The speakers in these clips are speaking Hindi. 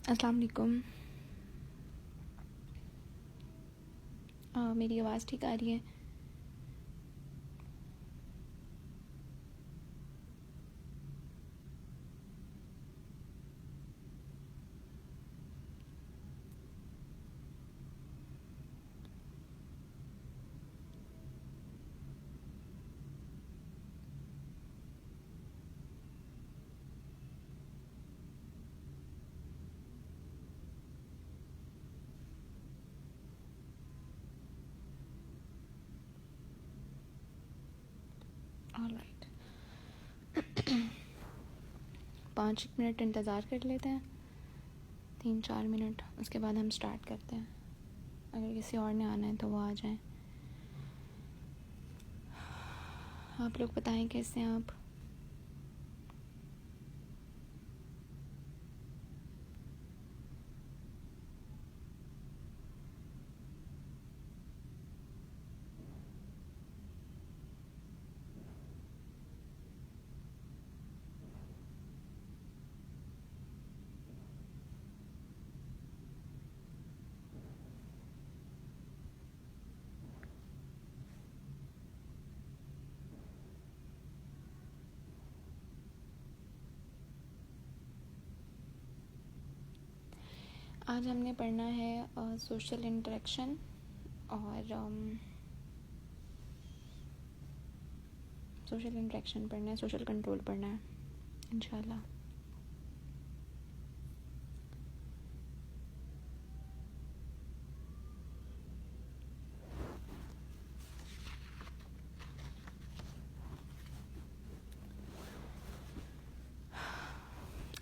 अस्सलाम वालेकुम। मेरी आवाज़ ठीक आ रही है? ऑलराइट। 5 मिनट इंतज़ार कर लेते हैं, 3-4 मिनट, उसके बाद हम स्टार्ट करते हैं। अगर किसी और ने आना है तो वो आ जाए। आप लोग बताएं कैसे हैं आप? आज हमने पढ़ना है सोशल इंटरेक्शन और सोशल इंटरेक्शन पढ़ना है, सोशल कंट्रोल पढ़ना है इंशाल्लाह।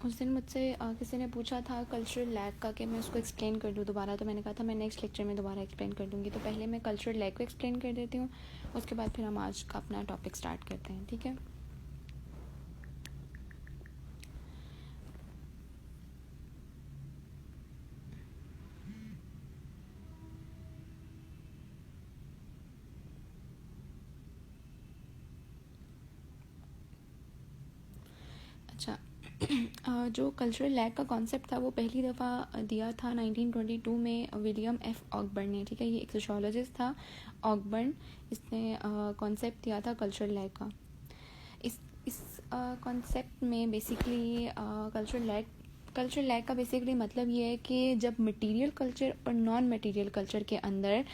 उस दिन मुझसे किसी ने पूछा था कल्चरल लैग का कि मैं उसको एक्सप्लेन कर दूँ दोबारा, तो मैंने कहा था मैं नेक्स्ट लेक्चर में दोबारा एक्सप्लेन कर दूँगी। तो पहले मैं कल्चरल लैग को एक्सप्लेन कर देती हूँ, उसके बाद फिर हम आज का अपना टॉपिक स्टार्ट करते हैं, ठीक है? अच्छा। जो कल्चरल लैग का कॉन्सेप्ट था वो पहली दफ़ा दिया था 1922 में विलियम एफ ऑकबर्न ने, ठीक है? ये एक सोशोलॉजिस्ट था, ऑकबर्न। इसने कॉन्सेप्ट दिया था कल्चरल लैग का। इस कॉन्सेप्ट में बेसिकली कल्चरल लैग का बेसिकली मतलब ये है कि जब मटेरियल कल्चर और नॉन मटेरियल कल्चर के अंदर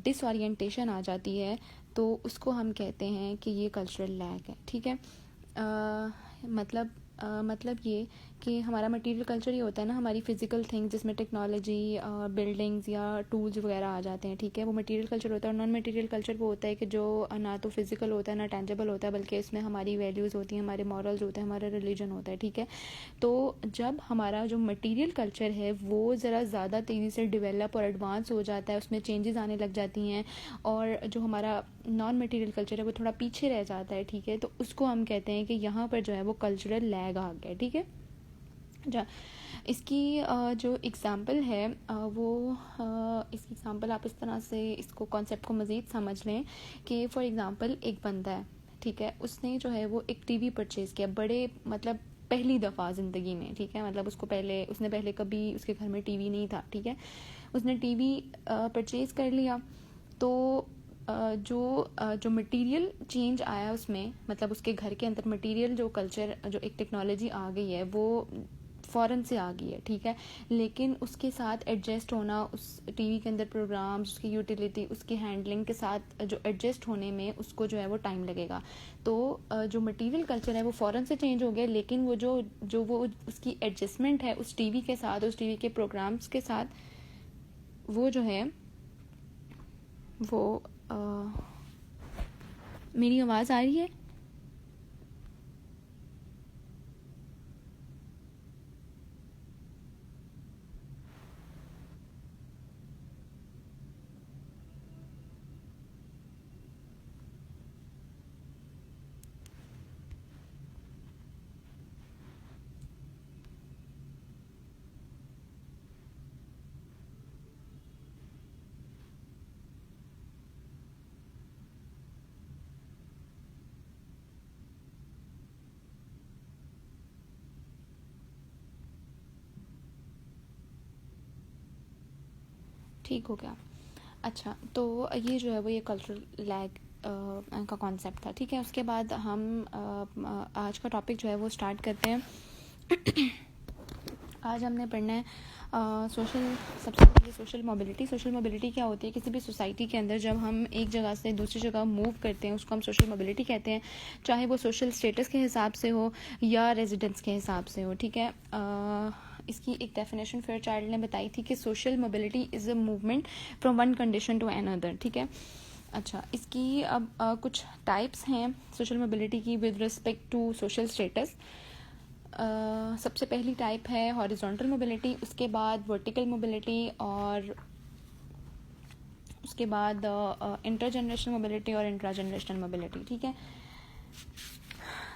डिसओरिएंटेशन आ जाती है तो उसको हम कहते हैं कि ये कल्चरल लैग है, ठीक है? मतलब ये कि हमारा मटेरियल कल्चर ये होता है ना, हमारी फिजिकल थिंग्स जिसमें टेक्नोलॉजी, बिल्डिंग्स या टूल्स वगैरह आ जाते हैं, ठीक है? वो मटेरियल कल्चर होता है। और नॉन मटेरियल कल्चर वो होता है कि जो ना तो फिजिकल होता है ना टेंजिबल होता है, बल्कि इसमें हमारी वैल्यूज़ होती हैं, हमारे मॉरल्स होते हैं, हमारा रिलीजन होता है, ठीक है? तो जब हमारा जो मटेरियल कल्चर है वो ज़रा ज़्यादा तेज़ी से डेवलप और एडवांस हो जाता है, उसमें चेंजेस आने लग जाती हैं, और जो हमारा नॉन मटेरियल कल्चर है वो थोड़ा पीछे रह जाता है, ठीक है? तो उसको हम कहते हैं कि यहाँ पर जो है वो कल्चरल लैग आ गया, ठीक है? अच्छा, इसकी जो एग्ज़ाम्पल है वो इसकी एग्ज़ाम्पल आप इस तरह से इसको कॉन्सेप्ट को मज़ीद समझ लें कि फ़ॉर एग्ज़ाम्पल एक बंदा है, ठीक है? उसने जो है वो एक टीवी परचेज़ किया, बड़े मतलब पहली दफ़ा ज़िंदगी में, ठीक है? मतलब उसने पहले कभी उसके घर में टीवी नहीं था, ठीक है? उसने टीवी परचेज़ कर लिया। तो जो मटेरियल चेंज आया उसमें, मतलब उसके घर के अंदर मटेरियल जो कल्चर, जो एक टेक्नोलॉजी आ गई है वो फ़ौरन से आ गई है, ठीक है? लेकिन उसके साथ एडजस्ट होना, उस टीवी के अंदर प्रोग्राम्स, उसकी यूटिलिटी, उसकी हैंडलिंग के साथ जो एडजस्ट होने में उसको जो है वो टाइम लगेगा। तो जो मटेरियल कल्चर है वो फ़ौरन से चेंज हो गया, लेकिन वो जो वो उसकी एडजस्टमेंट है उस टीवी के साथ, उस टीवी के प्रोग्राम्स के साथ, वो जो है वो आ, मेरी आवाज़ आ रही है? ठीक हो गया। अच्छा, तो ये जो है वो ये कल्चरल लैग का कॉन्सेप्ट था, ठीक है। उसके बाद हम आज का टॉपिक जो है वो स्टार्ट करते हैं। आज हमने पढ़ना है सोशल, सबसे पहले सोशल मोबिलिटी। सोशल मोबिलिटी क्या होती है? किसी भी सोसाइटी के अंदर जब हम एक जगह से दूसरी जगह मूव करते हैं उसको हम सोशल मोबिलिटी कहते हैं, चाहे वो सोशल स्टेटस के हिसाब से हो या रेजिडेंस के हिसाब से हो, ठीक है। इसकी एक डेफिनेशन फेयरचाइल्ड ने बताई थी कि social mobility is a movement from one condition to another, ठीक है। अच्छा, इसकी अब कुछ टाइप्स हैं सोशल मोबिलिटी की with respect to social status. सबसे पहली टाइप है हॉरिजॉन्टल मोबिलिटी, उसके बाद वर्टिकल मोबिलिटी, और उसके बाद इंटर जनरेशनल मोबिलिटी और इंट्रा जनरेशनल मोबिलिटी, ठीक है।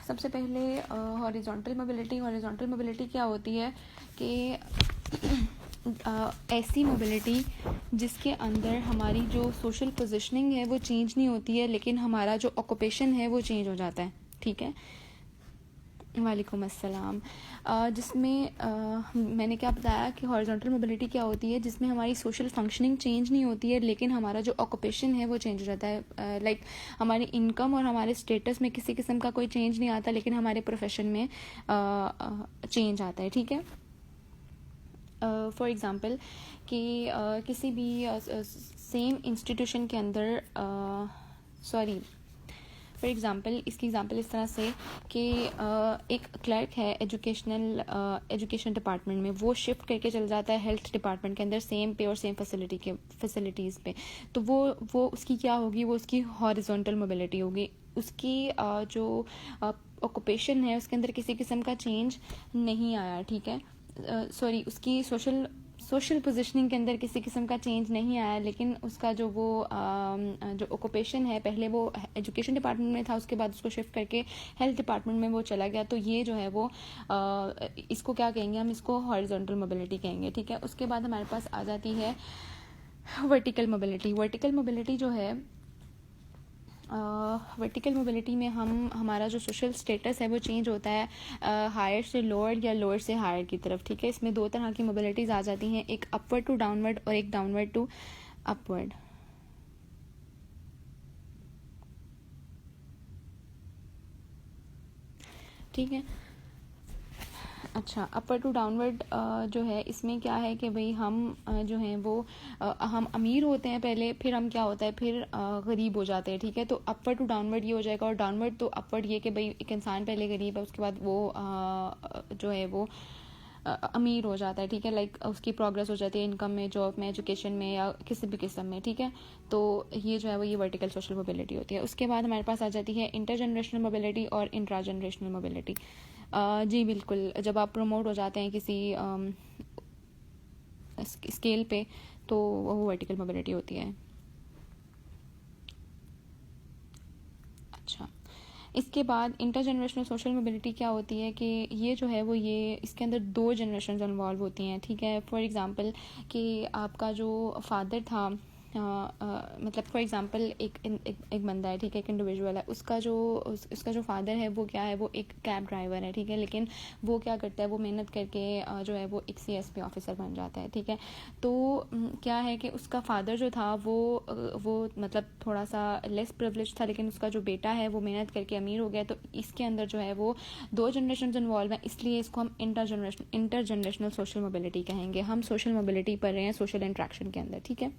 सबसे पहले हॉरिजॉन्टल मोबिलिटी। हॉरिजॉन्टल मोबिलिटी क्या होती है कि ऐसी मोबिलिटी जिसके अंदर हमारी जो सोशल पोजीशनिंग है वो चेंज नहीं होती है, लेकिन हमारा जो ऑक्यूपेशन है वो चेंज हो जाता है, ठीक है। वालेकुम अस्सलाम। जिसमें मैंने क्या बताया कि हॉरिजॉन्टल मोबिलिटी क्या होती है, जिसमें हमारी सोशल फंक्शनिंग चेंज नहीं होती है, लेकिन हमारा जो ऑक्यूपेशन है वो चेंज हो जाता है। लाइक हमारी इनकम और हमारे स्टेटस में किसी किस्म का कोई चेंज नहीं आता, लेकिन हमारे प्रोफेशन में चेंज आता है, ठीक है। फॉर एग्ज़ाम्पल कि किसी भी सेम इंस्टीट्यूशन के अंदर फॉर एग्ज़ाम्पल, इसकी एग्ज़ाम्पल इस तरह से कि एक क्लर्क है एजुकेशन डिपार्टमेंट में, वो शिफ्ट करके चल जाता है हेल्थ डिपार्टमेंट के अंदर सेम पे और सेम फैसिलिटीज़ पे, तो वो उसकी क्या होगी? वो उसकी हॉरिजॉन्टल मोबिलिटी होगी। उसकी जो ऑक्यूपेशन है उसके अंदर किसी किस्म का चेंज नहीं आया, ठीक है। उसकी सोशल पोजीशनिंग के अंदर किसी किस्म का चेंज नहीं आया, लेकिन उसका जो वो जो ऑक्यूपेशन है, पहले वो एजुकेशन डिपार्टमेंट में था, उसके बाद उसको शिफ्ट करके हेल्थ डिपार्टमेंट में वो चला गया, तो ये जो है वो इसको क्या कहेंगे? हम इसको हॉरिजॉन्टल मोबिलिटी कहेंगे, ठीक है। उसके बाद हमारे पास आ जाती है वर्टिकल मोबिलिटी। वर्टिकल मोबिलिटी जो है, वर्टिकल मोबिलिटी में हमारा जो सोशल स्टेटस है वो चेंज होता है हायर से लोअर या लोअर से हायर की तरफ, ठीक है। इसमें दो तरह की मोबिलिटीज़ आ जाती हैं, एक अपवर्ड टू डाउनवर्ड और एक डाउनवर्ड टू अपवर्ड, ठीक है। अच्छा, अपर टू डाउनवर्ड जो है, इसमें क्या है कि भाई हम जो हैं वो हम अमीर होते हैं पहले, फिर हम क्या होता है फिर गरीब हो जाते हैं, ठीक है। तो अपर टू डाउनवर्ड ये हो जाएगा, और डाउनवर्ड तो अपवर्ड ये कि भाई एक इंसान पहले गरीब है, उसके बाद वो जो है वो अमीर हो जाता है, ठीक है। लाइक उसकी प्रोग्रेस हो जाती है इनकम में, जॉब में, एजुकेशन में, या किसी भी किस्म में, ठीक है। तो ये जो है वो ये वर्टिकल सोशल मोबिलिटी होती है। उसके बाद हमारे पास आ जाती है इंटर जनरेशनल मोबिलिटी और इंट्रा जनरेशनल मोबिलिटी। जी बिल्कुल, जब आप प्रमोट हो जाते हैं किसी स्केल पे, तो वो वर्टिकल मोबिलिटी होती है। अच्छा, इसके बाद इंटर जनरेशनल सोशल मोबिलिटी क्या होती है कि ये जो है वो ये इसके अंदर दो जनरेशन इन्वॉल्व होती हैं, ठीक है। फॉर एग्ज़ाम्पल कि आपका जो फादर था, मतलब फॉर एग्ज़ाम्पल एक बंदा है, ठीक है, एक इंडिविजुअल है, उसका जो फादर है वो क्या है, वो एक कैब ड्राइवर है, ठीक है। लेकिन वो क्या करता है, वो मेहनत करके जो है वो एक CSP ऑफिसर बन जाता है, ठीक है। तो क्या है कि उसका फादर जो था वो मतलब थोड़ा सा लेस प्रिविलेज था, लेकिन उसका जो बेटा है वो मेहनत करके अमीर हो गया। तो इसके अंदर जो है वो दो जनरेशन इन्वॉल्व हैं, इसलिए इसको हम इंटर जनरेशनल सोशल मोबिलिटी कहेंगे। हम सोशल मोबिलिटी पढ़ रहे हैं सोशल इंट्रैक्शन के अंदर, ठीक है।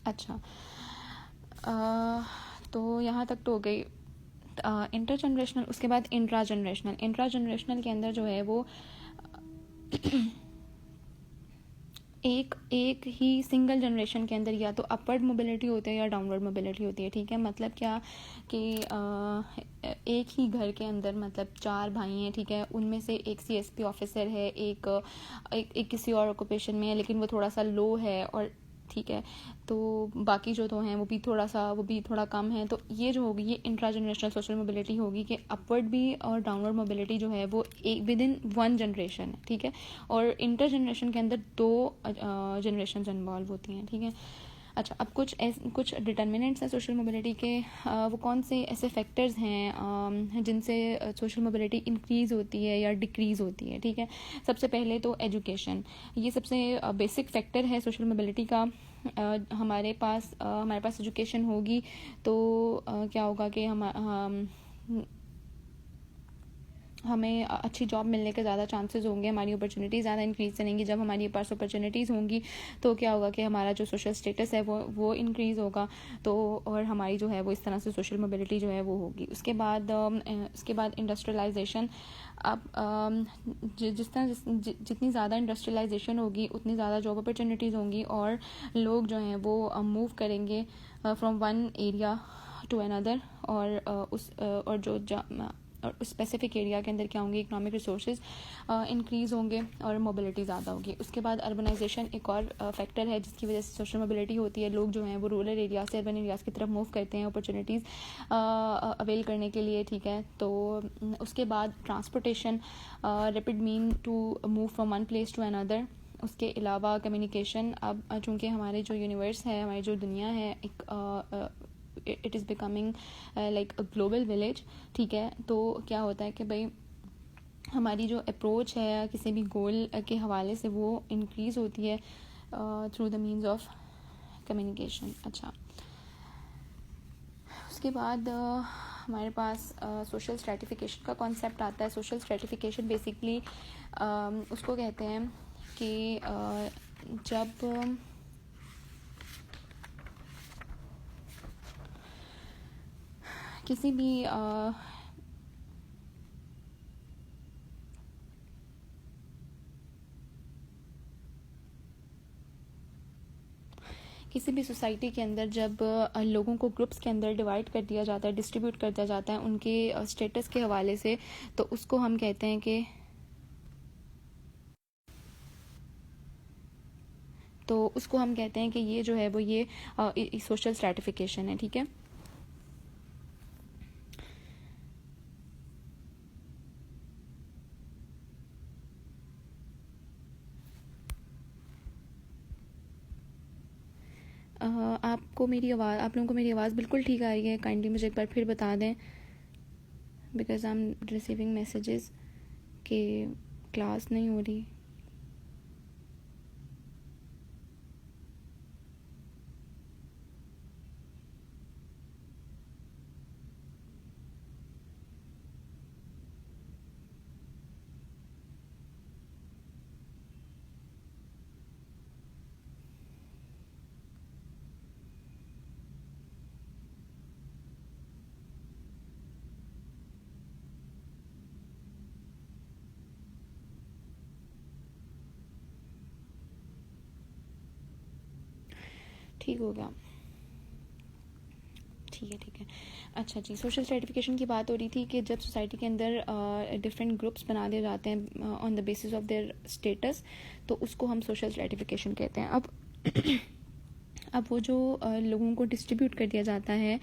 अच्छा, तो यहाँ तक तो हो गई इंटर जनरेशनल। उसके बाद इंट्रा जनरेशनल के अंदर जो है वो एक ही सिंगल जनरेशन के अंदर या तो अपवर्ड मोबिलिटी होती है या डाउनवर्ड मोबिलिटी होती है, ठीक है। मतलब क्या कि एक ही घर के अंदर मतलब 4 भाई हैं, ठीक है, उनमें से एक CSP ऑफिसर है, एक किसी और ऑक्यूपेशन में है, लेकिन वो थोड़ा सा लो है, और ठीक है, तो बाकी जो तो हैं वो भी थोड़ा कम है। तो ये जो होगी ये इंट्रा जनरेशनल सोशल मोबिलिटी होगी कि अपवर्ड भी और डाउनवर्ड मोबिलिटी जो है वो एक विद इन वन जनरेशन है, ठीक है। और इंटर जनरेशन के अंदर दो जनरेशन इन्वॉल्व होती हैं, ठीक है। अच्छा, अब कुछ डिटर्मिनेंट्स हैं सोशल मोबिलिटी के। वो कौन से ऐसे फैक्टर्स हैं जिनसे सोशल मोबिलिटी इंक्रीज़ होती है या डिक्रीज़ होती है, ठीक है। सबसे पहले तो एजुकेशन, ये सबसे बेसिक फैक्टर है सोशल मोबिलिटी का। हमारे पास एजुकेशन होगी तो क्या होगा कि हमें अच्छी जॉब मिलने के ज़्यादा चांसेस होंगे, हमारी अपॉर्चुनिटीज़ ज़्यादा इंक्रीज़ करेंगी। जब हमारे पास अपॉर्चुनिटीज़ होंगी तो क्या होगा कि हमारा जो सोशल स्टेटस है वो इंक्रीज़ होगा, तो और हमारी जो है वो इस तरह से सोशल मोबिलिटी जो है वो होगी। उसके बाद इंडस्ट्रियलाइजेशन। अब जितनी ज़्यादा इंडस्ट्रियलाइजेशन होगी उतनी ज़्यादा जॉब अपॉर्चुनिटीज़ होंगी और लोग जो हैं वो मूव करेंगे from one area to another, और उस स्पेसिफिक एरिया के अंदर क्या होंगे, इकोनॉमिक रिसोर्सेज इंक्रीज़ होंगे और मोबिलिटी ज़्यादा होगी। उसके बाद अर्बनाइजेशन एक और फैक्टर है जिसकी वजह से सोशल मोबिलिटी होती है। लोग जो हैं वो रूरल एरिया से अर्बन एरियाज़ की तरफ मूव करते हैं अपॉर्चुनिटीज़ अवेल करने के लिए, ठीक है। तो उसके बाद transportation, rapid mean to move from one place to another. उसके अलावा कम्युनिकेशन। अब चूँकि हमारे जो यूनिवर्स है, हमारी जो दुनिया है, it is becoming like a global village, ठीक है। तो क्या होता है कि भाई हमारी जो अप्रोच है किसी भी गोल के हवाले से वो इंक्रीज़ होती है through the means of communication. अच्छा, उसके बाद हमारे पास सोशल स्ट्रैटिफिकेशन का कॉन्सेप्ट आता है। सोशल स्ट्रैटिफिकेशन बेसिकली उसको कहते हैं कि जब किसी भी सोसाइटी के अंदर जब लोगों को ग्रुप्स के अंदर डिवाइड कर दिया जाता है, डिस्ट्रीब्यूट कर दिया जाता है उनके स्टेटस के हवाले से, तो उसको हम कहते हैं कि ये जो है वो ये सोशल स्ट्रैटिफिकेशन है, ठीक है। आप लोगों को मेरी आवाज़ बिल्कुल ठीक आ रही है? काइंडली मुझे एक बार फिर बता दें, because I am receiving messages कि क्लास नहीं हो रही। ठीक हो गया, ठीक है। अच्छा जी, सोशल स्ट्रैटिफिकेशन की बात हो रही थी कि जब सोसाइटी के अंदर डिफरेंट ग्रुप्स बना दिए जाते हैं on the basis of their status, तो उसको हम सोशल स्ट्रैटिफिकेशन कहते हैं। अब वो जो लोगों को डिस्ट्रीब्यूट कर दिया जाता है,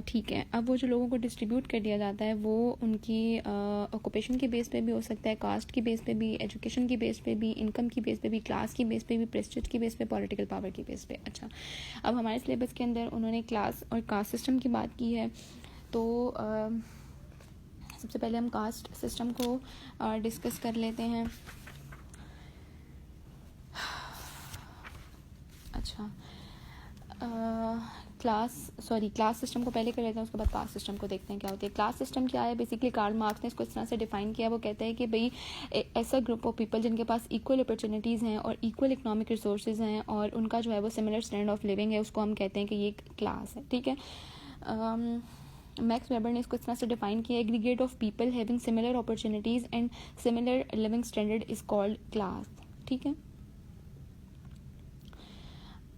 ठीक है। अब वो जो लोगों को डिस्ट्रीब्यूट कर दिया जाता है वो उनकी ऑक्यूपेशन के बेस पे भी हो सकता है, कास्ट की बेस पे भी, एजुकेशन की बेस पे भी, इनकम की बेस पे भी, क्लास की बेस पे भी, प्रेस्टीज की बेस पे, पॉलिटिकल पावर की बेस पे। अच्छा, अब हमारे सिलेबस के अंदर उन्होंने क्लास और कास्ट सिस्टम की बात की है, तो सबसे पहले हम कास्ट सिस्टम को डिस्कस कर लेते हैं। अच्छा, क्लास सिस्टम को पहले कर लेते हैं, उसके बाद कास्ट सिस्टम को देखते हैं क्या होती है। क्लास सिस्टम क्या है? बेसिकली कार्ल मार्क्स ने इसको इस तरह से डिफाइन किया। वो कहते हैं कि भाई ऐसा ग्रुप ऑफ पीपल जिनके पास इक्वल अपॉर्चुनिटीज़ हैं और इक्वल इकोनॉमिक रिसोर्सेज हैं और उनका जो है वो सिमिलर स्टैंडर्ड ऑफ लिविंग है, उसको हम कहते हैं कि ये एक क्लास है, ठीक है। मैक्स वेबर ने इसको इस तरह से डिफाइन किया, aggregate of people having similar opportunities and similar living standard is called class, ठीक है।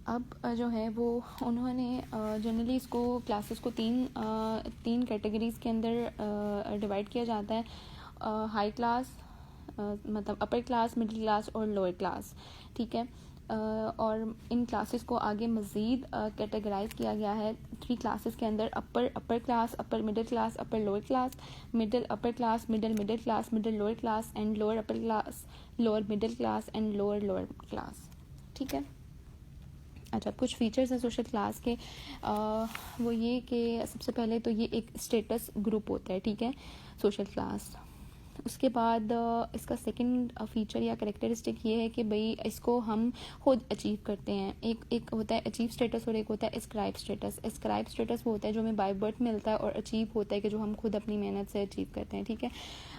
अब जो है वो उन्होंने जनरली इसको क्लासेस को तीन कैटेगरीज़ के अंदर डिवाइड किया जाता है। हाई क्लास, मतलब अपर क्लास, मिडिल क्लास और लोअर क्लास, ठीक है। और इन क्लासेस को आगे मज़ीद कैटेगराइज किया गया है 3 क्लासेस के अंदर: upper class, upper middle class, upper lower class, middle upper class, middle class, middle lower class and lower upper class, lower middle class and lower class, ठीक है। अच्छा, कुछ फीचर्स हैं सोशल क्लास के, वो ये कि सबसे पहले तो ये एक स्टेटस ग्रुप होता है, ठीक है, सोशल क्लास। उसके बाद इसका सेकंड फीचर या कैरेक्टरिस्टिक ये है कि भाई इसको हम खुद अचीव करते हैं। एक होता है अचीव स्टेटस और एक होता है एस्क्राइब स्टेटस। एस्क्राइब स्टेटस वो होता है जो हमें बाय बर्थ मिलता है, और अचीव होता है कि जो हम खुद अपनी मेहनत से अचीव करते हैं, ठीक है।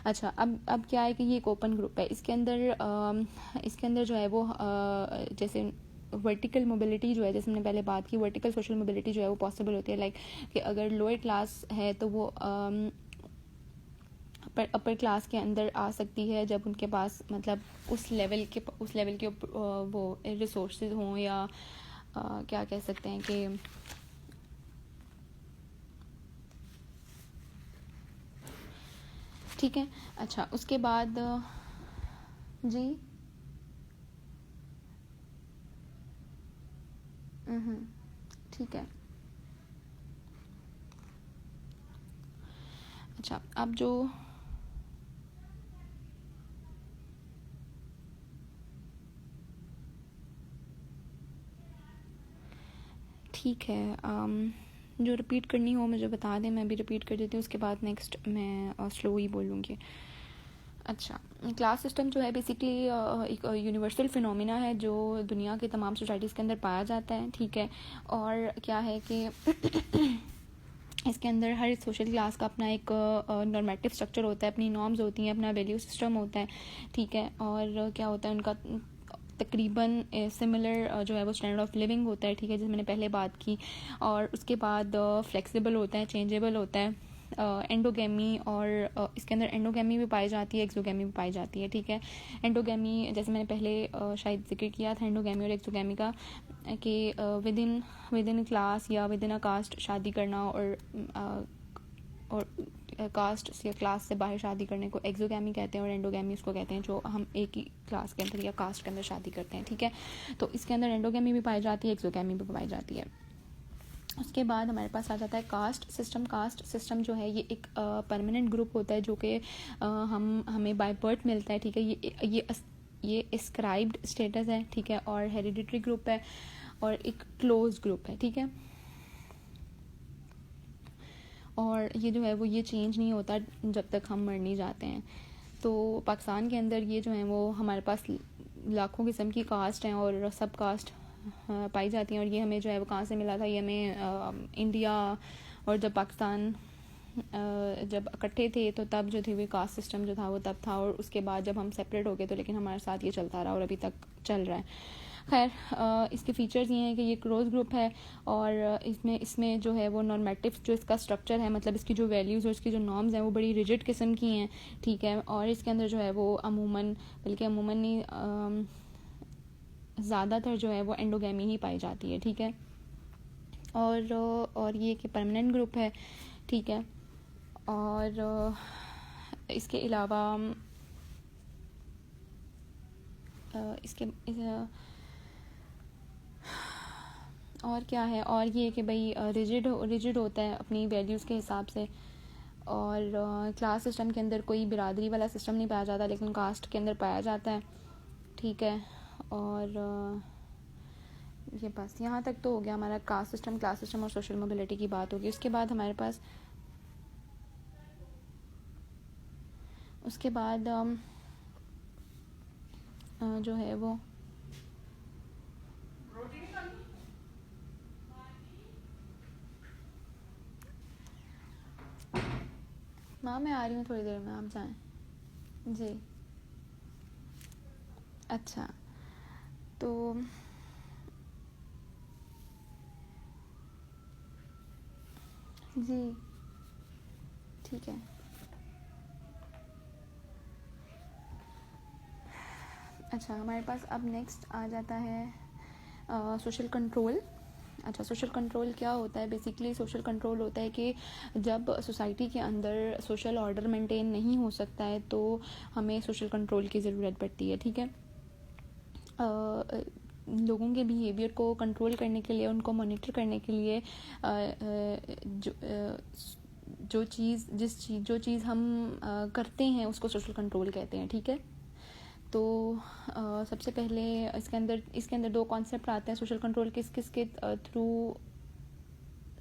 अच्छा, अब क्या है कि ये एक ओपन ग्रुप है। इसके अंदर जो है वो जैसे वर्टिकल मोबिलिटी जो है, जैसे हमने पहले बात की, वर्टिकल सोशल मोबिलिटी जो है वो पॉसिबल होती है। लाइक कि अगर लोअर क्लास है तो वो अपर क्लास के अंदर आ सकती है जब उनके पास मतलब उस लेवल के वो रिसोर्सेज हों, या क्या कह सकते हैं कि ठीक है। अच्छा, उसके बाद जी ठीक है। अच्छा, अब जो ठीक है, जो रिपीट करनी हो मुझे बता दें, मैं भी रिपीट कर देती हूँ, उसके बाद नेक्स्ट मैं स्लो ही बोलूँगी। अच्छा, क्लास सिस्टम जो है बेसिकली एक यूनिवर्सल फिनोमिना है जो दुनिया के तमाम सोसाइटीज़ के अंदर पाया जाता है, ठीक है। और क्या है कि इसके अंदर हर सोशल क्लास का अपना एक नॉर्मेटिव स्ट्रक्चर होता है, अपनी नॉर्म्स होती हैं, अपना वैल्यू सिस्टम होता है, ठीक है। और क्या होता है उनका तकरीबन सिमिलर जो है वो स्टैंडर्ड ऑफ लिविंग होता है, ठीक है, जैसे मैंने पहले बात की। और उसके बाद फ्लेक्सिबल होता है, चेंजेबल होता है, एंडोगेमी, और इसके अंदर एंडोगेमी भी पाई जाती है, एक्सोगेमी भी पाई जाती है, ठीक है। एंडोगेमी जैसे मैंने पहले शायद जिक्र किया था एंडोगेमी और एक्सोगेमी का, कि विद इन क्लास या विद इन अ कास्ट शादी करना, और कास्ट या क्लास से बाहर शादी करने को एक्सोगेमी कहते हैं, और एंडोगेमी उसको कहते हैं जो हम एक ही क्लास के अंदर या कास्ट के अंदर शादी करते हैं, ठीक है। तो इसके अंदर एंडोगेमी भी पाई जाती है, एक्सोगेमी भी पाई जाती है। उसके बाद हमारे पास आ जाता है कास्ट सिस्टम। कास्ट सिस्टम जो है ये एक परमानेंट ग्रुप होता है जो कि हमें बाय बर्थ मिलता है, ठीक है। ये एस्क्राइब्ड स्टेटस है, ठीक है, और हेरिडिटरी ग्रुप है, और एक क्लोज ग्रुप है, ठीक है। और ये जो है वो ये चेंज नहीं होता जब तक हम मर नहीं जाते हैं। तो पाकिस्तान के अंदर ये जो है वो हमारे पास लाखों किस्म की कास्ट हैं और सब कास्ट पाई जाती हैं। और ये हमें जो है वो कहाँ से मिला था, ये हमें इंडिया और जब पाकिस्तान जब इकट्ठे थे तो तब जो थे वो कास्ट सिस्टम जो था वो तब था, और उसके बाद जब हम सेपरेट हो गए तो लेकिन हमारे साथ ये चलता रहा और अभी तक चल रहा है। खैर, इसके फीचर्स ये हैं कि ये क्लोज ग्रुप है, और इसमें जो है वो नॉर्मेटिव जो इसका स्ट्रक्चर है, मतलब इसकी जो वैल्यूज़ और इसकी जो नॉर्म्स हैं वो बड़ी रिजिड किस्म की हैं, ठीक है। और इसके अंदर जो है वो अमूमन नहीं ज़्यादातर जो है वो एंडोगेमी ही पाई जाती है, ठीक है। और ये कि परमानेंट ग्रुप है, ठीक है। और इसके अलावा और क्या है, और ये कि भाई रिजिड होता है अपनी वैल्यूज़ के हिसाब से। और क्लास सिस्टम के अंदर कोई बिरादरी वाला सिस्टम नहीं पाया जाता, लेकिन कास्ट के अंदर पाया जाता है, ठीक है। और ये बस यहाँ तक तो हो गया हमारा कास्ट सिस्टम, क्लास सिस्टम और सोशल मोबिलिटी की बात होगी। उसके बाद हमारे पास उसके बाद जो है वो माँ मैं आ रही हूँ थोड़ी देर में, आप जाएं। जी, अच्छा, तो जी ठीक है। अच्छा, हमारे पास अब नेक्स्ट आ जाता है सोशल कंट्रोल। अच्छा, सोशल कंट्रोल क्या होता है? बेसिकली सोशल कंट्रोल होता है कि जब सोसाइटी के अंदर सोशल ऑर्डर मेंटेन नहीं हो सकता है तो हमें सोशल कंट्रोल की ज़रूरत पड़ती है, ठीक है। लोगों के बिहेवियर को कंट्रोल करने के लिए, उनको मॉनिटर करने के लिए जो चीज़ हम करते हैं उसको सोशल कंट्रोल कहते हैं, ठीक है। तो सबसे पहले इसके अंदर दो कॉन्सेप्ट आते हैं सोशल कंट्रोल किस किस के थ्रू,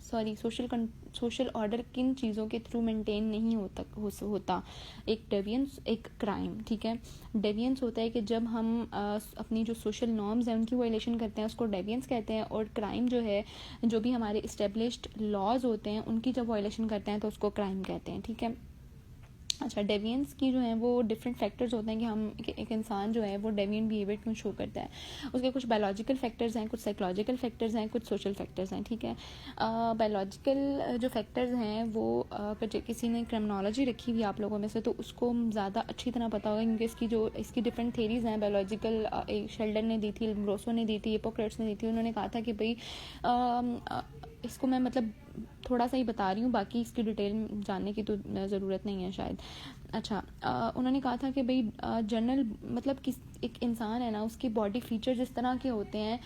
सॉरी, सोशल ऑर्डर किन चीज़ों के थ्रू मेंटेन नहीं होता। एक डेवियंस, एक क्राइम, ठीक है। डेवियंस होता है कि जब हम अपनी जो सोशल नॉर्म्स हैं उनकी वायलेशन करते हैं, उसको डेवियंस कहते हैं। और क्राइम जो है, जो भी हमारे इस्टेब्लिश्ड लॉज होते हैं उनकी जब वायलेशन करते हैं तो उसको क्राइम कहते हैं, ठीक है। अच्छा, डेवियंस की जो है वो डिफरेंट फैक्टर्स होते हैं कि हम एक इंसान जो है वो डेवियंट बिहेवियर क्यों शो करता है। उसके कुछ बायोलॉजिकल फैक्टर्स हैं, कुछ साइकोलॉजिकल फैक्टर्स हैं, कुछ सोशल फैक्टर्स हैं, ठीक है। बायोलॉजिकल जो फैक्टर्स हैं वो अगर किसी ने क्रिमिनोलॉजी रखी हुई आप लोगों में से तो उसको ज़्यादा अच्छी तरह पता होगा, क्योंकि इसकी डिफरेंट थेरीज़ हैं बायोलॉजिकल। शेल्डन ने दी थी, ब्रोसो ने दी थी, हिपोक्रेट्स ने दी थी। उन्होंने कहा था कि भाई इसको मैं मतलब थोड़ा सा ही बता रही हूँ, बाकी इसकी डिटेल जानने की तो ज़रूरत नहीं है शायद। अच्छा, उन्होंने कहा था कि भाई जनरल मतलब एक इंसान है ना, उसकी बॉडी फीचर्स इस तरह के होते हैं,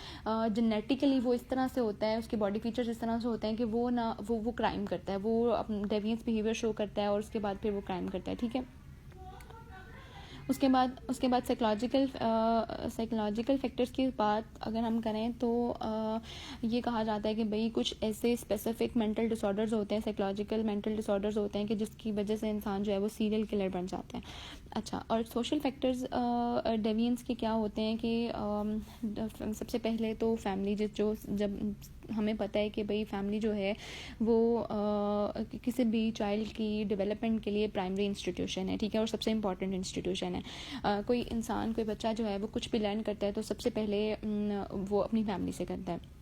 जेनेटिकली वो इस तरह से होता है, उसके बॉडी फीचर्स इस तरह से होते हैं कि वो क्राइम करता है, वो डेवियंस बिहेवियर शो करता है और उसके बाद फिर वो क्राइम करता है, ठीक है। उसके बाद साइकोलॉजिकल फैक्टर्स की बात अगर हम करें तो ये कहा जाता है कि भाई कुछ ऐसे स्पेसिफिक मेंटल डिसऑर्डर्स होते हैं, साइकोलॉजिकल मेंटल डिसऑर्डर्स होते हैं कि जिसकी वजह से इंसान जो है वो सीरियल किलर बन जाते हैं। अच्छा, और सोशल फैक्टर्स डेवियंस के क्या होते हैं कि सबसे पहले तो फैमिली, जब हमें पता है कि भाई फैमिली जो है वो किसी भी चाइल्ड की डेवलपमेंट के लिए प्राइमरी इंस्टीट्यूशन है, ठीक है, और सबसे इम्पॉर्टेंट इंस्टीट्यूशन है। कोई बच्चा जो है वो कुछ भी लर्न करता है तो सबसे पहले वो अपनी फैमिली से करता है।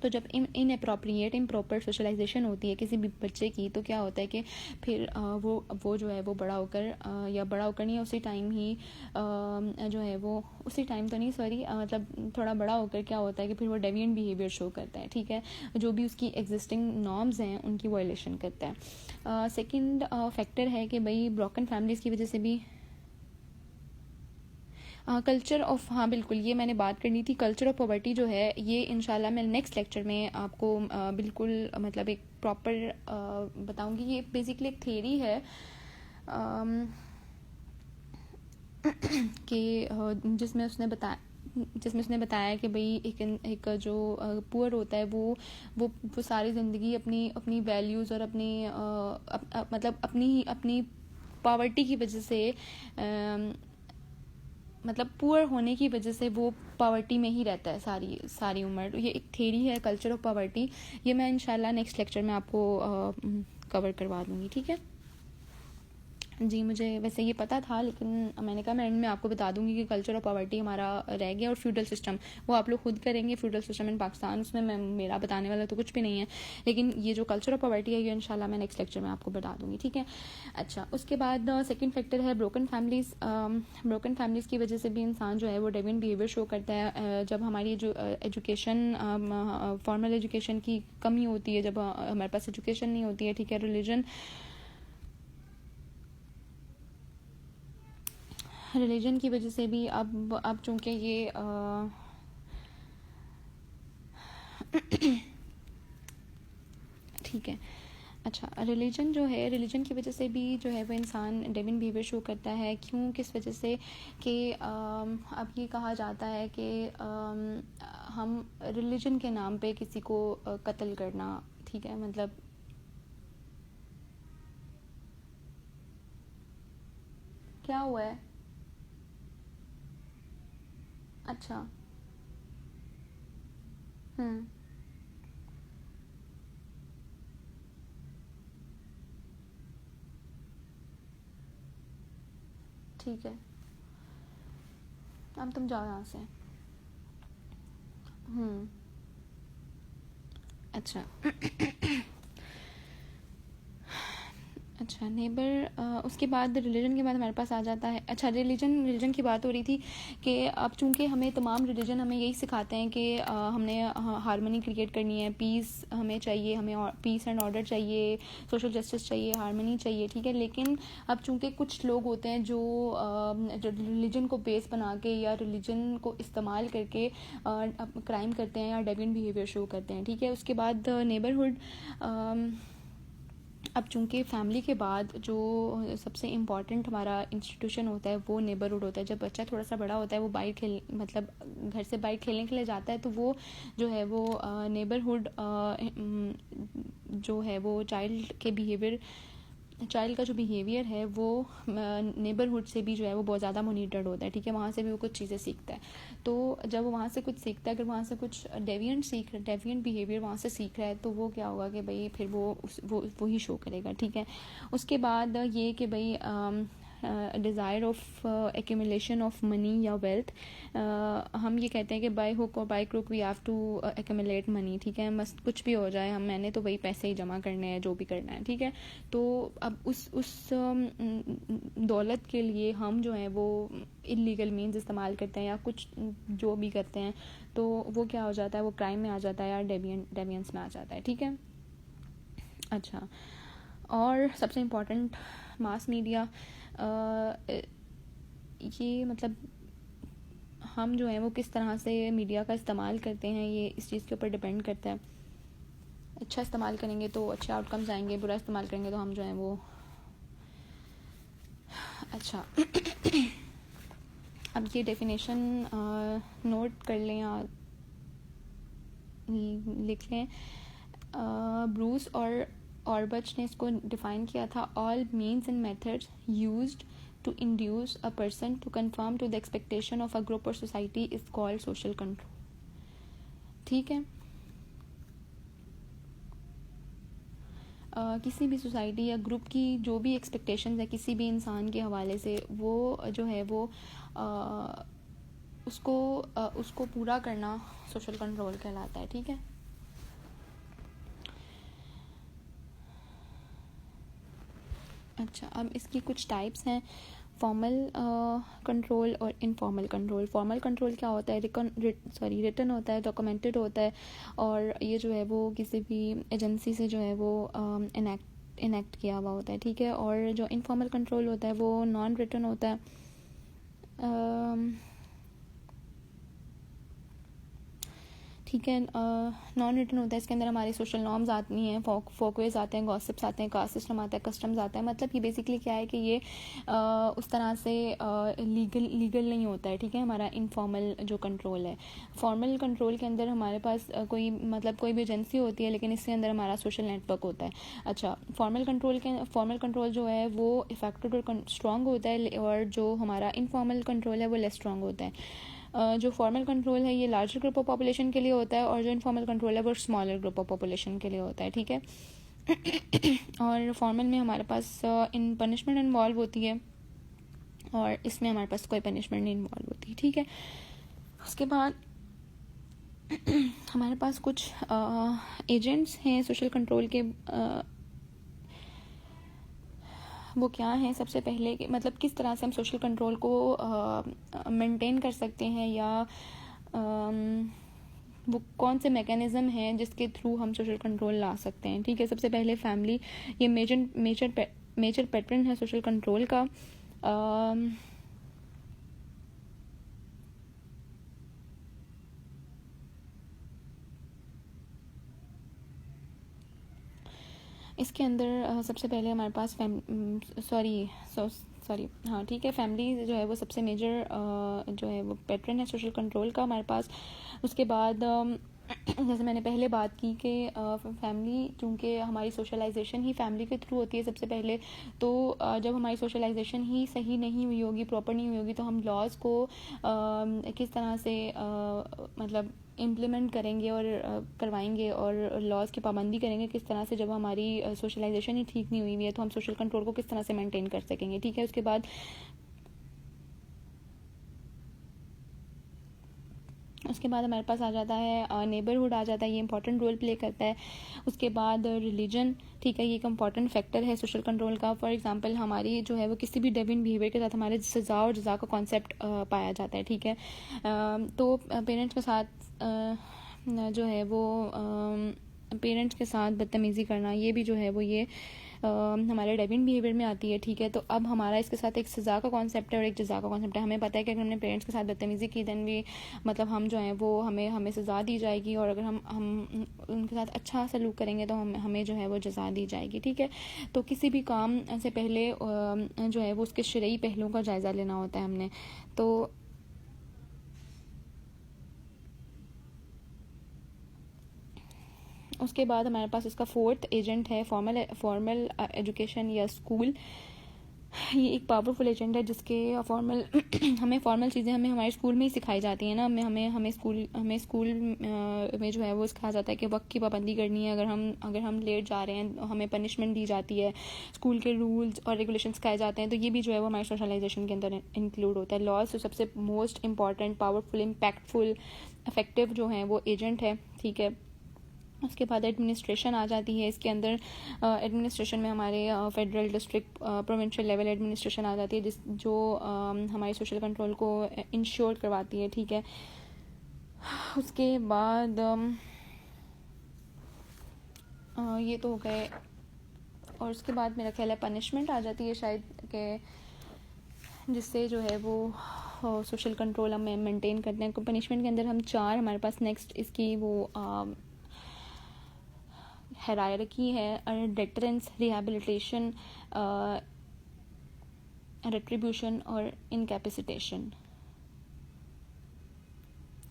तो जब इनअप्रोप्रिएट इम्प्रॉपर सोशलाइजेशन होती है किसी भी बच्चे की तो क्या होता है कि फिर वो जो है वो बड़ा होकर या बड़ा होकर नहीं, उसी टाइम ही जो है वो उसी टाइम तो नहीं, सॉरी, मतलब थोड़ा बड़ा होकर क्या होता है कि फिर वो डेविएंट बिहेवियर शो करता है, ठीक है, जो भी उसकी एग्जिस्टिंग नॉर्म्स हैं उनकी वायलेशन करता है। सेकंड फैक्टर है कि भाई ब्रोकन फैमिलीज़ की वजह से भी कल्चर ऑफ, हाँ बिल्कुल, ये मैंने बात करनी थी। कल्चर ऑफ पॉवर्टी जो है ये इंशाल्लाह मैं नेक्स्ट लेक्चर में आपको बिल्कुल मतलब एक प्रॉपर बताऊंगी। ये बेसिकली एक थ्योरी है कि जिसमें उसने बताया कि भाई एक जो पुअर होता है वो सारी ज़िंदगी अपनी वैल्यूज़ और मतलब अपनी पॉवर्टी की वजह से मतलब पुअर होने की वजह से वो पॉवर्टी में ही रहता है सारी उम्र। ये एक थ्योरी है कल्चर ऑफ पॉवर्टी, ये मैं इंशाल्लाह नेक्स्ट लेक्चर में आपको कवर करवा दूँगी, ठीक है जी। मुझे वैसे ये पता था लेकिन मैंने कहा मैं एंड में आपको बता दूंगी कि कल्चर ऑफ पॉवर्टी हमारा रह गया और फ्यूडल सिस्टम वो आप लोग खुद करेंगे। फ्यूडल सिस्टम इन पाकिस्तान, उसमें मेरा बताने वाला तो कुछ भी नहीं है, लेकिन ये जो कल्चर ऑफ पॉवर्टी है ये इंशाल्लाह मैं नेक्स्ट लेक्चर में आपको बता दूंगी, ठीक है। अच्छा, उसके बाद सेकेंड फैक्टर है ब्रोकन फैमिलीज़ की वजह से भी इंसान जो है वो डेविएंट बिहेवियर शो करता है। जब हमारी जो एजुकेशन, फॉर्मल एजुकेशन की कमी होती है, जब हमारे पास एजुकेशन नहीं होती है, ठीक है, रिलीजन की वजह से भी अब चूँकि ये ठीक है। अच्छा, रिलीजन की वजह से भी जो है वो इंसान डेविएंट बिहेवियर शो करता है। क्यों, किस वजह से कि अब ये कहा जाता है कि हम रिलीजन के नाम पे किसी को कत्ल करना, ठीक है, मतलब क्या हुआ है। अच्छा, ठीक है, अब तुम जाओ यहाँ से। अच्छा अच्छा, नेबर, उसके बाद रिलीजन के बाद हमारे पास आ जाता है। अच्छा, रिलीजन की बात हो रही थी कि अब चूँकि हमें तमाम रिलीजन हमें यही सिखाते हैं कि हमने हारमोनी क्रिएट करनी है, पीस हमें चाहिए, हमें पीस एंड ऑर्डर चाहिए, सोशल जस्टिस चाहिए, हारमोनी चाहिए, ठीक है। लेकिन अब चूँकि कुछ लोग होते हैं जो रिलीजन को बेस बना के या रिलीजन को इस्तेमाल करके क्राइम करते हैं या डेविएंट बिहेवियर शो करते हैं, ठीक है। उसके बाद नेबरहुड, अब चूँकि फैमिली के बाद जो सबसे इम्पॉर्टेंट हमारा इंस्टीट्यूशन होता है वो नेबरहुड होता है। जब बच्चा थोड़ा सा बड़ा होता है, वो बाहर खेल मतलब घर से बाहर खेलने के लिए जाता है, तो वो जो है वो नेबरहुड जो है वो चाइल्ड का जो बिहेवियर है वो नेबरहुड से भी जो है वो बहुत ज़्यादा मोनिटर्ड होता है, ठीक है। वहाँ से भी वो कुछ चीज़ें सीखता है। तो जब वो वहाँ से कुछ सीखता है, अगर वहाँ से कुछ डेविएंट बिहेवियर वहाँ से सीख रहा है, तो वो क्या होगा कि भाई फिर वो ही शो करेगा, ठीक है। उसके बाद ये कि भाई desire of accumulation of money या वेल्थ, हम ये कहते हैं कि बाय हुक और by crook we have to accumulate money, ठीक है। मस्त कुछ भी हो जाए, मैंने तो वही पैसे ही जमा करने हैं, जो भी करना है, ठीक है। तो अब उस दौलत के लिए हम जो है वो इलीगल मीन्स इस्तेमाल करते हैं या कुछ जो भी करते हैं, तो वो क्या हो जाता है, वो क्राइम में आ जाता है या डेविएंस में आ जाता है, ठीक है। अच्छा, और सबसे इम्पोर्टेंट मास मीडिया, ये मतलब हम जो है वो किस तरह से मीडिया का इस्तेमाल करते हैं, ये इस चीज़ के ऊपर डिपेंड करता है। अच्छा इस्तेमाल करेंगे तो अच्छे आउटकम्स आएंगे, बुरा इस्तेमाल करेंगे तो हम जो है वो अच्छा अब ये डेफिनेशन नोट कर लें या लिख लें। ब्रूस और ऑर्बच ने इसको डिफ़ाइन किया था, all means and methods used to induce a person to conform to the expectation of a group or society is called social control, ठीक है। किसी भी सोसाइटी या ग्रुप की जो भी एक्सपेक्टेशंस है किसी भी इंसान के हवाले से, वो जो है वो उसको पूरा करना सोशल कंट्रोल कहलाता है, ठीक है। अच्छा, अब इसकी कुछ टाइप्स हैं, फॉर्मल कंट्रोल और इनफॉर्मल कंट्रोल। फॉर्मल कंट्रोल क्या होता है, रिटन होता है, डॉक्यूमेंटेड होता है, और ये जो है वो किसी भी एजेंसी से जो है वो इनेक्ट किया हुआ होता है, ठीक है। और जो इनफॉर्मल कंट्रोल होता है वो नॉन रिटन होता है, ठीक है। नॉन रिटन होता है, इसके अंदर हमारे सोशल नॉर्म्स आती हैं, फोकवेज आते हैं, गॉसिप्स आते हैं, कास्ट सिस्टम आता है, कस्टम्स आता है। मतलब ये बेसिकली क्या है कि ये उस तरह से लीगल नहीं होता है, ठीक है, हमारा इनफॉर्मल जो कंट्रोल है। फॉर्मल कंट्रोल के अंदर हमारे पास कोई भी एजेंसी होती है, लेकिन इसके अंदर हमारा सोशल नेटवर्क होता है। अच्छा, फॉर्मल कंट्रोल जो है वो इफेक्टिव और स्ट्रॉन्ग होता है, और जो हमारा इनफॉर्मल कंट्रोल है वो लेस स्ट्रॉन्ग होता है। जो फॉर्मल कंट्रोल है ये लार्जर ग्रुप ऑफ पॉपुलेशन के लिए होता है, और जो इनफॉर्मल कंट्रोल है वो स्मॉलर ग्रुप ऑफ पॉपुलेशन के लिए होता है, ठीक है। और फॉर्मल में हमारे पास इन पनिशमेंट इन्वॉल्व होती है, और इसमें हमारे पास कोई पनिशमेंट नहीं इन्वॉल्व होती, ठीक है। उसके बाद हमारे पास कुछ एजेंट्स हैं सोशल कंट्रोल के, वो क्या है। सबसे पहले मतलब किस तरह से हम सोशल कंट्रोल को मेंटेन कर सकते हैं, या वो कौन से मैकेनिज़्म हैं जिसके थ्रू हम सोशल कंट्रोल ला सकते हैं, ठीक है। सबसे पहले फैमिली, ये मेजर पैटर्न है सोशल कंट्रोल का। इसके अंदर सबसे पहले हमारे पास हाँ, ठीक है, फैमिली जो है वो सबसे मेजर जो है वो पैटर्न है सोशल कंट्रोल का हमारे पास। उसके बाद जैसे मैंने पहले बात की कि फैमिली, चूँकि हमारी सोशलाइजेशन ही फैमिली के थ्रू होती है सबसे पहले, तो जब हमारी सोशलाइजेशन ही सही नहीं हुई होगी, प्रॉपर नहीं हुई होगी, तो हम लॉज को किस तरह से मतलब इम्प्लीमेंट करेंगे और करवाएंगे, और लॉज की पाबंदी करेंगे किस तरह से, जब हमारी सोशलाइजेशन ही ठीक नहीं हुई हुई है, तो हम सोशल कंट्रोल को किस तरह से मेंटेन कर सकेंगे, ठीक है। उसके बाद हमारे पास आ जाता है नेबरहुड आ जाता है, ये इंपॉर्टेंट रोल प्ले करता है। उसके बाद रिलीजन, ठीक है, ये एक इंपॉर्टेंट फैक्टर है सोशल कंट्रोल का। फॉर एग्जांपल हमारी जो है वो किसी भी डेविएंट बिहेवियर के साथ हमारे सज़ा और जज़ा का कॉन्सेप्ट पाया जाता है, ठीक है। तो पेरेंट्स के साथ जो है वो पेरेंट्स के साथ बदतमीज़ी करना, ये भी जो है वो ये हमारे डेविएंट बिहेवियर में आती है, ठीक है। तो अब हमारा इसके साथ एक सज़ा का कॉन्सेप्ट है और एक जज़ा का कॉन्सेप्ट है। हमें पता है कि अगर हमने पेरेंट्स के साथ बदतमीज़ी की देन भी मतलब हम जो हैं वो हमें सज़ा दी जाएगी, और अगर हम उनके साथ अच्छा सलूक करेंगे तो हमें जो है वो जज़ा दी जाएगी, ठीक है। तो किसी भी काम से पहले जो है वो उसके शरई पहलुओं का जायज़ा लेना होता है हमने। तो उसके बाद हमारे पास इसका फोर्थ एजेंट है फॉर्मल एजुकेशन या स्कूल। ये एक पावरफुल एजेंट है जिसके फॉर्मल हमें फॉर्मल चीज़ें हमारे स्कूल में ही सिखाई जाती हैं ना। हमें स्कूल में जो है वो सिखाया जाता है कि वक्त की पाबंदी करनी है। अगर हम लेट जा रहे हैं हमें पनिशमेंट दी जाती है। स्कूल के रूल्स और रेगुलेशन सिखाए जाते हैं। तो ये भी जो है वो हमारे सोशलाइजेशन के अंदर इंक्लूड होता है। लॉज तो सबसे most important, powerful, impactful, effective जो है वो एजेंट है, ठीक है। उसके बाद एडमिनिस्ट्रेशन आ जाती है। इसके अंदर एडमिनिस्ट्रेशन में हमारे federal, district, provincial level administration आ जाती है जो हमारे सोशल कंट्रोल को इंश्योर करवाती है, ठीक है। उसके बाद ये तो हो गए। और उसके बाद मेरा ख्याल है पनिशमेंट आ जाती है शायद, के जिससे जो है वो सोशल कंट्रोल हमें मेंटेन करते हैं। पनिशमेंट के अंदर हम 4 हमारे पास नेक्स्ट इसकी वो हायरार्की है, डेटरेंस, रिहैबिलिटेशन, रेट्रीब्यूशन और इनकैपेसिटेशन।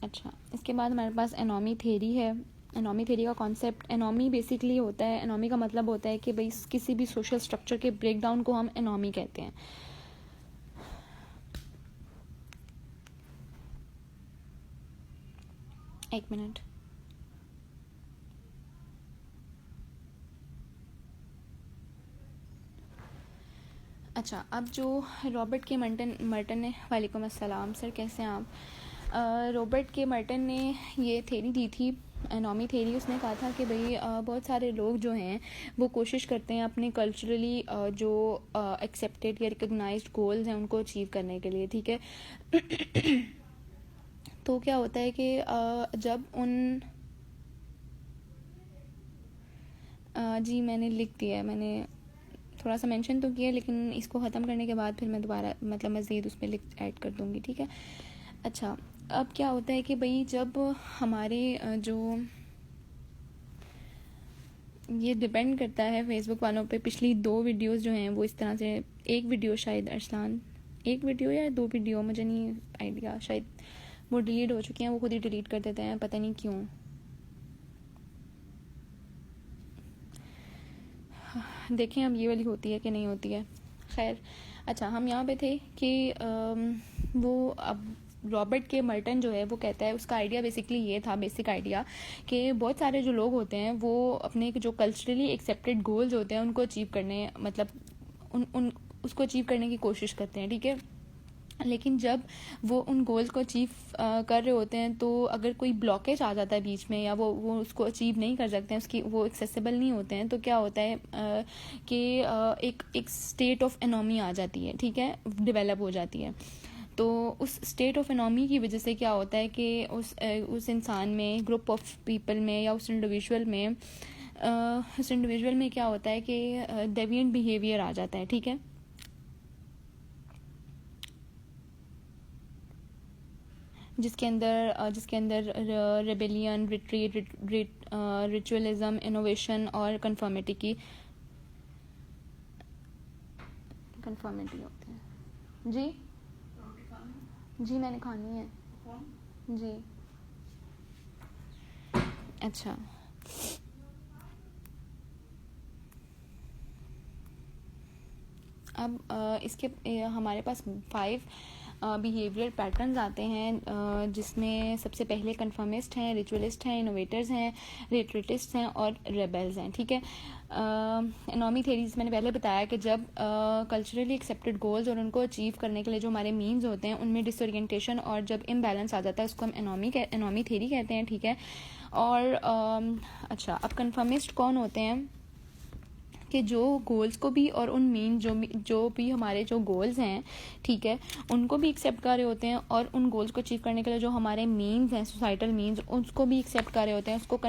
अच्छा, इसके बाद हमारे पास एनॉमी थेरी है। एनॉमी थेरी का कॉन्सेप्ट, एनॉमी बेसिकली होता है, एनॉमी का मतलब होता है कि भाई किसी भी सोशल स्ट्रक्चर के ब्रेकडाउन को हम एनॉमी कहते हैं। एक मिनट। अच्छा, अब जो रॉबर्ट के मर्टन ने, वालेकुम अस्सलाम सर, कैसे हैं आप? रॉबर्ट के मर्टन ने ये थेरी दी थी, एनॉमी थेरी। उसने कहा था कि भाई बहुत सारे लोग जो हैं वो कोशिश करते हैं अपने कल्चरली जो एक्सेप्टेड या रिकग्नाइज्ड गोल्स हैं उनको अचीव करने के लिए, ठीक है। तो क्या होता है कि जब उन जी मैंने लिख दिया है, मैंने थोड़ा सा मेंशन तो किया, लेकिन इसको ख़त्म करने के बाद फिर मैं दोबारा मतलब मज़ीद उस पर ऐड कर दूँगी, ठीक है। अच्छा, अब क्या होता है कि भाई जब हमारे जो ये डिपेंड करता है फेसबुक वालों पे, पिछली 2 वीडियोस जो हैं वो इस तरह से, एक वीडियो शायद अरसलान, एक वीडियो या 2 वीडियो मुझे नहीं आइडिया, शायद वो डिलीट हो चुकी हैं, वो खुद ही डिलीट कर देते हैं, पता नहीं क्यों। देखें अब ये वाली होती है कि नहीं होती है, खैर। अच्छा, हम यहाँ पे थे कि वो अब रॉबर्ट के मर्टन जो है वो कहता है, उसका आइडिया बेसिकली ये था, बेसिक आइडिया, कि बहुत सारे जो लोग होते हैं वो अपने जो कल्चरली एक्सेप्टेड गोल्स होते हैं उनको अचीव करने, मतलब उसको अचीव करने की कोशिश करते हैं, ठीक है। लेकिन जब वो उन गोल्स को अचीव कर रहे होते हैं तो अगर कोई ब्लॉकेज आ जाता है बीच में, या वो उसको अचीव नहीं कर सकते हैं, उसकी वो एक्सेसिबल नहीं होते हैं, तो क्या होता है कि एक स्टेट ऑफ एनॉमी आ जाती है, ठीक है, डेवलप हो जाती है। तो उस स्टेट ऑफ एनॉमी की वजह से क्या होता है कि उस इंसान में, ग्रुप ऑफ पीपल में, या उस इंडिविजुअल में क्या होता है कि डेविएंट बिहेवियर आ जाता है, ठीक है। जिसके अंदर रेबेलियन, रिट्रीट, रिचुअलिज्म, इनोवेशन और कंफर्मिटी होती है। जी मैंने खानी है जी। अच्छा, अब इसके हमारे पास 5 बिहेवियर पैटर्न्स आते हैं, जिसमें सबसे पहले कंफर्मिस्ट हैं, रिचुअलिस्ट हैं, इनोवेटर्स हैं, रिट्रीटिस्ट हैं और रेबल्स हैं, ठीक है। एनॉमी थेरीज मैंने पहले बताया कि जब कल्चरली एक्सेप्टेड गोल्स और उनको अचीव करने के लिए जो हमारे मीन्स होते हैं उनमें डिसओरिएंटेशन और जब इम्बैलेंस आ जाता है उसको हम एनॉमी थेरी कहते हैं, ठीक है। और अच्छा, अब कंफर्मिस्ट कौन होते हैं? कि जो गोल्स को भी और उन मेन जो भी हमारे जो गोल्स हैं, ठीक है, उनको भी एक्सेप्ट कर रहे होते हैं, और उन गोल्स को अचीव करने के लिए जो हमारे मीन्स हैं, सोसाइटल मीन्स, उसको भी एक्सेप्ट कर रहे होते हैं। उसको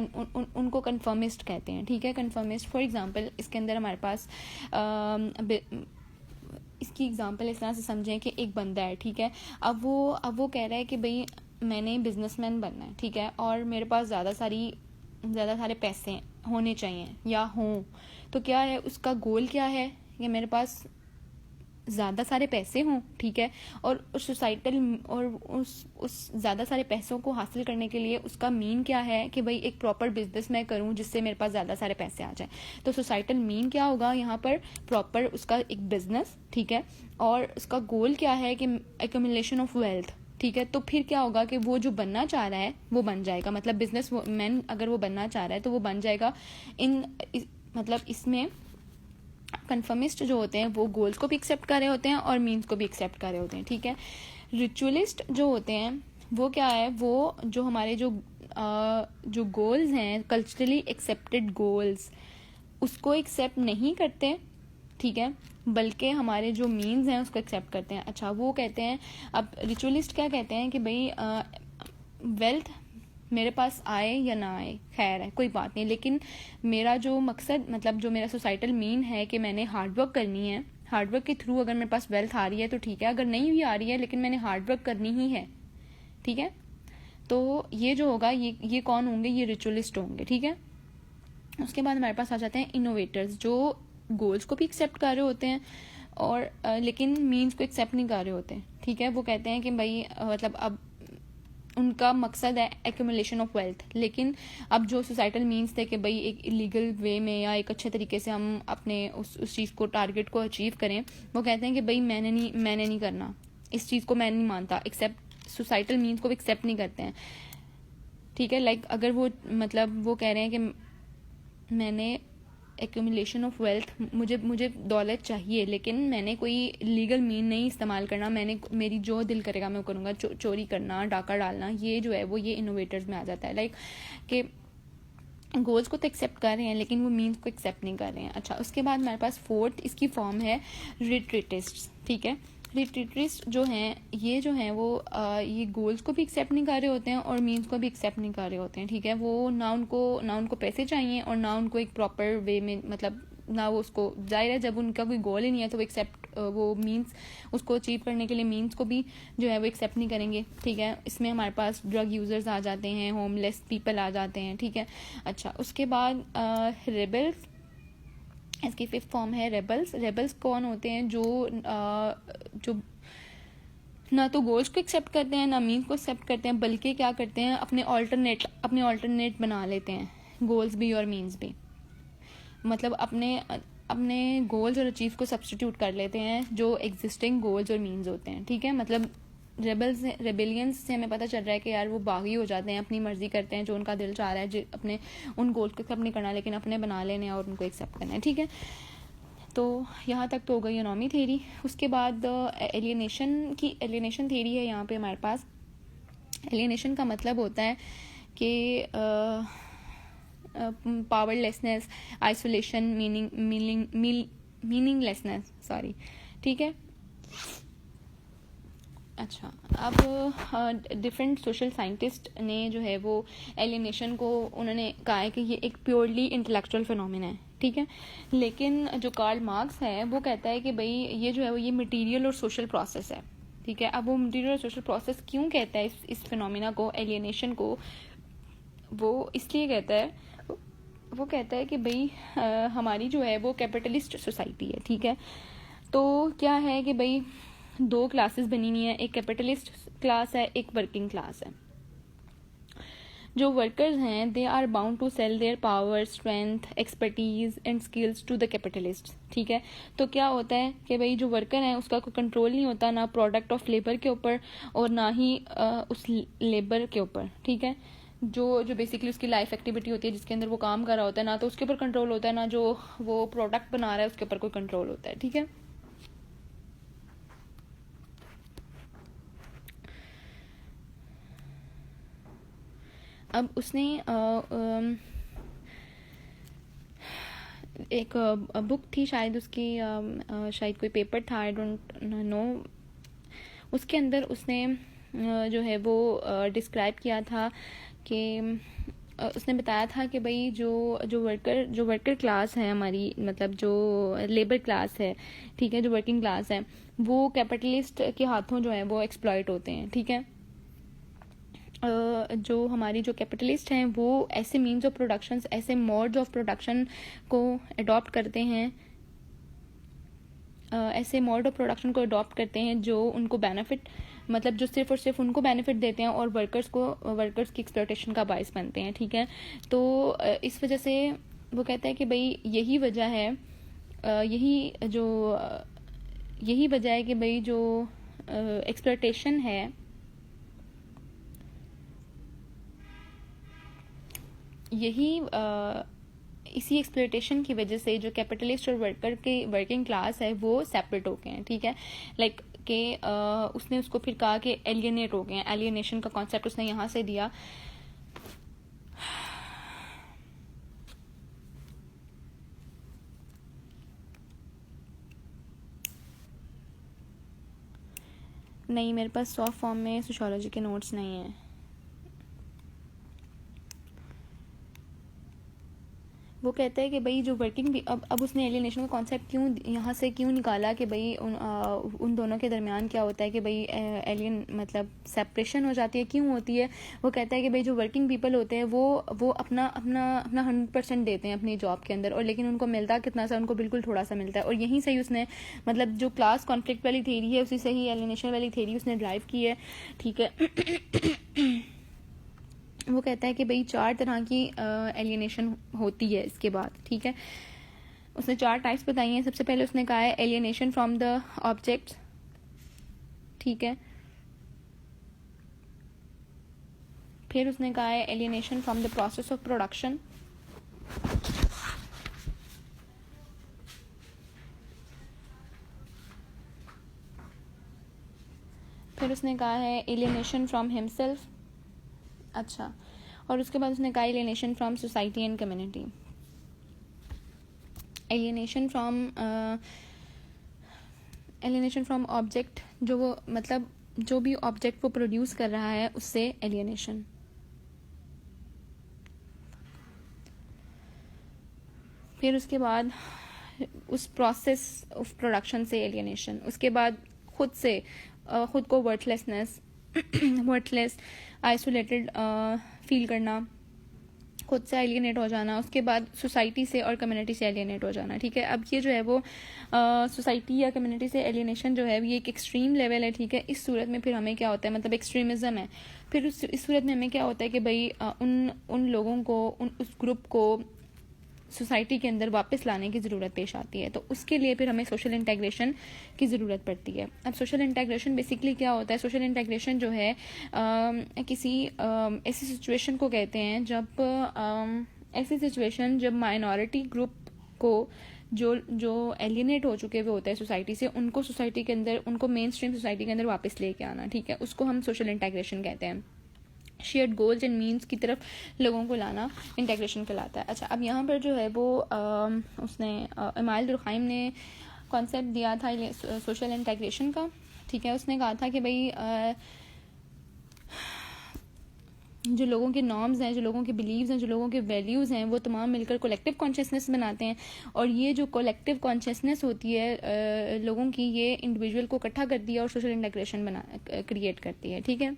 उनको कन्फर्मिस्ट कहते हैं, ठीक है, कन्फर्मिस्ट। फॉर एग्जांपल इसके अंदर हमारे पास इसकी एग्जांपल इस तरह से समझें कि एक बंदा है, ठीक है, अब वो कह रहा है कि भाई मैंने बिजनेसमैन बनना है, ठीक है, और मेरे पास ज़्यादा सारे पैसे होने चाहिए या हों। तो क्या है उसका गोल, क्या है कि मेरे पास ज़्यादा सारे पैसे हों, ठीक है, और उस सोसाइटल और उस ज़्यादा सारे पैसों को हासिल करने के लिए उसका मीन क्या है कि भाई एक प्रॉपर बिजनेस मैं करूं जिससे मेरे पास ज़्यादा सारे पैसे आ जाएं। तो सोसाइटल मीन क्या होगा यहाँ पर, प्रॉपर उसका एक बिजनेस, ठीक है, और उसका गोल क्या है कि एक्यूमुलेशन ऑफ वेल्थ, ठीक है। तो फिर क्या होगा कि वो जो बनना चाह रहा है वो बन जाएगा, मतलब बिजनेस मैन अगर वो बनना चाह रहा है तो वो बन जाएगा। मतलब इसमें कन्फर्मिस्ट जो होते हैं वो गोल्स को भी एक्सेप्ट कर रहे होते हैं और मीन्स को भी एक्सेप्ट कर रहे होते हैं, ठीक है। रिचुअलिस्ट जो होते हैं वो क्या है, वो जो हमारे जो गोल्स हैं, कल्चरली एक्सेप्टेड गोल्स, उसको एक्सेप्ट नहीं करते, ठीक है, बल्कि हमारे जो मीन्स हैं उसको एक्सेप्ट करते हैं। अच्छा, वो कहते हैं, अब रिचुअलिस्ट क्या कहते हैं कि भाई वेल्थ मेरे पास आए या ना आए खैर है, कोई बात नहीं, लेकिन मेरा जो मकसद, मतलब जो मेरा सोसाइटल मीन है कि मैंने हार्डवर्क करनी है, हार्डवर्क के थ्रू अगर मेरे पास वेल्थ आ रही है तो ठीक है, अगर नहीं भी आ रही है लेकिन मैंने हार्डवर्क करनी ही है, ठीक है। तो ये जो होगा ये कौन होंगे, ये रिचुअलिस्ट होंगे, ठीक है। उसके बाद हमारे पास आ जाते हैं इनोवेटर्स, जो गोल्स को भी एक्सेप्ट कर रहे होते हैं और लेकिन मीन्स को एक्सेप्ट नहीं कर रहे होते हैं, ठीक है। वो कहते हैं कि भाई मतलब अब उनका मकसद है एक्यूमुलेशन ऑफ वेल्थ, लेकिन अब जो सोसाइटल मीन्स थे कि भाई एक इलीगल वे में या एक अच्छे तरीके से हम अपने उस चीज़ को, टारगेट को अचीव करें, वो कहते हैं कि भाई मैंने नहीं करना, इस चीज़ को मैं नहीं मानता, एक्सेप्ट सोसाइटल मीन्स को एक्सेप्ट नहीं करते हैं, ठीक है। लाइक अगर वो मतलब वो कह रहे हैं कि मैंने एक्यूमुलेशन ऑफ वेल्थ, मुझे दौलत चाहिए लेकिन मैंने कोई लीगल मीन नहीं इस्तेमाल करना, मेरी जो दिल करेगा मैं वो करूँगा, चोरी करना, डाका डालना, ये जो है वो ये इनोवेटर्स में आ जाता है। लाइक कि गोल्स को तो एक्सेप्ट कर रहे हैं लेकिन वो मीन्स को एक्सेप्ट नहीं कर रहे हैं। अच्छा, उसके बाद हमारे पास फोर्थ इसकी फॉर्म है रिट्रीटिस्ट, ठीक है। रिट्रीटिस्ट जो हैं वो ये गोल्स को भी एक्सेप्ट नहीं कर रहे होते हैं और मीन्स को भी एक्सेप्ट नहीं कर रहे होते हैं, ठीक है। वो ना उनको पैसे चाहिए और ना उनको एक प्रॉपर वे में, मतलब ना वो उसको, जाहिर है जब उनका कोई गोल ही नहीं है तो वो मीन्स उसको अचीव करने के लिए मीन्स को भी जो है वो एक्सेप्ट नहीं करेंगे, ठीक है। इसमें हमारे पास ड्रग यूजर्स आ जाते हैं, होमलेस पीपल आ जाते हैं, ठीक है। अच्छा, उसके बाद रेबल्स, इसकी फिफ्थ फॉर्म है रेबल्स कौन होते हैं, जो ना तो गोल्स को एक्सेप्ट करते हैं ना मीन्स को एक्सेप्ट करते हैं, बल्कि क्या करते हैं अपने ऑल्टरनेट बना लेते हैं, गोल्स भी और मीन्स भी, मतलब अपने गोल्स और अचीव को सब्स्टिट्यूट कर लेते हैं जो एग्जिस्टिंग गोल्स और मीन्स होते हैं, ठीक है। मतलब रेबेलियंस से हमें पता चल रहा है कि यार वो बागी हो जाते हैं, अपनी मर्जी करते हैं, जो उनका दिल चाह रहा है, अपने उन गोल्स को एक्सेप्ट नहीं करना लेकिन अपने बना लेने और उनको एक्सेप्ट करना है, ठीक है। तो यहाँ तक तो हो गई एनॉमी थ्योरी। उसके बाद एलियनेशन थ्योरी है यहाँ पे हमारे पास। एलियनेशन का मतलब होता है कि पावरलेसनेस, आइसोलेशन, मीनिंगलेसनेस, सॉरी, ठीक है। अच्छा, अब डिफरेंट सोशल साइंटिस्ट ने जो है वो एलियनेशन को उन्होंने कहा है कि ये एक प्योरली इंटेलेक्चुअल फिनोमिना है, ठीक है। लेकिन जो कार्ल मार्क्स है वो कहता है कि भाई ये जो है वो ये मटेरियल और सोशल प्रोसेस है, ठीक है। अब वो मटेरियल और सोशल प्रोसेस क्यों कहता है इस फिनोमिना को, एलियनेशन को, वो इसलिए कहता है, वो कहता है कि भाई हमारी जो है वो कैपिटलिस्ट सोसाइटी है, ठीक है। तो क्या है कि भाई दो क्लासेस बनी हुई है, एक कैपिटलिस्ट क्लास है, एक वर्किंग क्लास है। जो वर्कर्स हैं they are bound to sell their power, strength, expertise and skills to the capitalist, ठीक है। तो क्या होता है कि भाई जो वर्कर है उसका कोई कंट्रोल नहीं होता ना प्रोडक्ट ऑफ लेबर के ऊपर और ना ही उस लेबर के ऊपर, ठीक है। जो बेसिकली उसकी लाइफ एक्टिविटी होती है जिसके अंदर वो काम कर रहा होता है, ना तो उसके ऊपर कंट्रोल होता है, ना जो वो प्रोडक्ट बना रहा है उसके ऊपर कोई कंट्रोल होता है, ठीक है। अब उसने एक बुक थी शायद उसकी, शायद कोई पेपर था, आई डोंट नो, उसके अंदर उसने जो है वो डिस्क्राइब किया था कि उसने बताया था कि भाई जो वर्कर क्लास है हमारी, मतलब जो लेबर क्लास है, ठीक है, जो वर्किंग क्लास है, वो कैपिटलिस्ट के हाथों जो है वो एक्सप्लॉइट होते हैं, ठीक है। जो हमारी जो कैपिटलिस्ट हैं वो ऐसे मीन्स ऑफ प्रोडक्शन, ऐसे मोड्स ऑफ प्रोडक्शन को अडॉप्ट करते हैं, ऐसे मोड ऑफ प्रोडक्शन को अडॉप्ट करते हैं जो उनको बेनिफिट, मतलब जो सिर्फ और सिर्फ उनको बेनिफिट देते हैं और वर्कर्स की एक्सप्लॉयटेशन का बायस बनते हैं, ठीक है। तो इस वजह से वो कहता है कि भाई यही वजह है, यही वजह है कि भाई जो एक्सप्लॉयटेशन है, यही इसी एक्सप्लॉयटेशन की वजह से जो कैपिटलिस्ट और वर्किंग क्लास है वो सेपरेट हो गए हैं, ठीक है। लाइक कि उसने उसको फिर कहा कि एलियनेट हो गए हैं, एलियनेशन का कॉन्सेप्ट उसने यहाँ से दिया। नहीं, मेरे पास सॉफ्ट फॉर्म में सोशियोलॉजी के नोट्स नहीं हैं। वो कहता है कि भाई जो वर्किंग भी, अब उसने एलियनेशन का कॉन्सेप्ट यहाँ से क्यों निकाला कि भाई उन दोनों के दरमियान क्या होता है कि भाई एलियन मतलब सेपरेशन हो जाती है, क्यों होती है। वो कहता है कि भाई जो वर्किंग पीपल होते हैं वो अपना 100% देते हैं अपनी जॉब के अंदर, और लेकिन उनको मिलता कितना सा, उनको बिल्कुल थोड़ा सा मिलता है। और यहीं से ही उसने मतलब जो क्लास कॉन्फ्लिक्ट वाली थेरी है उसी से ही एलियनेशन वाली थेरी उसने ड्राइव की है, ठीक है। वो कहता है कि भाई 4 तरह की एलियनेशन होती है इसके बाद, ठीक है। उसने 4 टाइप्स बताई हैं। सबसे पहले उसने कहा है एलियनेशन फ्रॉम द ऑब्जेक्ट्स, ठीक है। फिर उसने कहा है alienation from the process of production, फिर उसने कहा है एलियनेशन फ्रॉम हिमसेल्फ, अच्छा, और उसके बाद उसने कहा alienation from society and community. Alienation from object, जो वो मतलब जो भी ऑब्जेक्ट वो प्रोड्यूस कर रहा है उससे एलियनेशन। फिर उसके बाद उस प्रोसेस ऑफ प्रोडक्शन से एलियनेशन। उसके बाद खुद को वर्थलेस आइसोलेटेड फील करना, खुद से एलियनेट हो जाना। उसके बाद सोसाइटी से और कम्युनिटी से एलियनेट हो जाना, ठीक है। अब ये जो है वो सोसाइटी या कम्युनिटी से एलियनेशन जो है ये एक एक्सट्रीम लेवल है, ठीक है। इस सूरत में फिर हमें क्या होता है, मतलब एक्सट्रीमिज्म है। फिर इस सूरत में हमें क्या होता है कि भाई उन लोगों को, उस ग्रुप को सोसाइटी के अंदर वापस लाने की ज़रूरत पेश आती है। तो उसके लिए फिर हमें सोशल इंटेग्रेशन की ज़रूरत पड़ती है। अब सोशल इंटेग्रेशन बेसिकली क्या होता है, सोशल इंटेग्रेशन जो है किसी ऐसी सिचुएशन को कहते हैं जब माइनॉरिटी ग्रुप को जो एलियनेट हो चुके हुए होते हैं सोसाइटी से, उनको सोसाइटी के अंदर, उनको मेन स्ट्रीम सोसाइटी के अंदर वापस लेके आना, ठीक है। उसको हम सोशल इंटेग्रेशन कहते हैं। शेयर्ड गोल्स एंड मीन्स की तरफ लोगों को लाना इंटेग्रेशन कहलाता है। अच्छा, अब यहाँ पर जो है वो उसने इमाइल दुरखाइम ने कॉन्सेप्ट दिया था सोशल इंटेग्रेशन का, ठीक है। उसने कहा था कि भाई जो लोगों के नॉर्म्स हैं, जो लोगों के बिलीव्स हैं, जो लोगों के वैल्यूज़ हैं, वो तमाम मिलकर कलेक्टिव कॉन्शियसनेस बनाते हैं। और ये जो कलेक्टिव कॉन्शियसनेस होती है लोगों की, ये इंडिविजुअल को इकट्ठा करती है और सोशल इंटेग्रेशन क्रिएट करती है, ठीक है।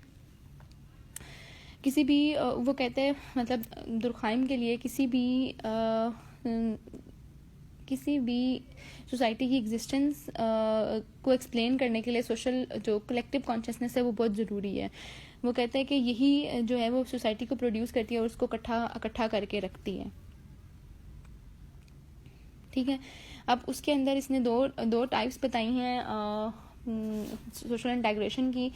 किसी भी वो कहते हैं, मतलब दुरखाइम के लिए किसी भी सोसाइटी की एग्जिस्टेंस को एक्सप्लेन करने के लिए सोशल जो कलेक्टिव कॉन्शियसनेस है वो बहुत ज़रूरी है। वो कहते हैं कि यही जो है वो सोसाइटी को प्रोड्यूस करती है और उसको इकट्ठा करके रखती है, ठीक है। अब उसके अंदर इसने दो टाइप्स बताई हैं सोशल इंटेग्रेशन की,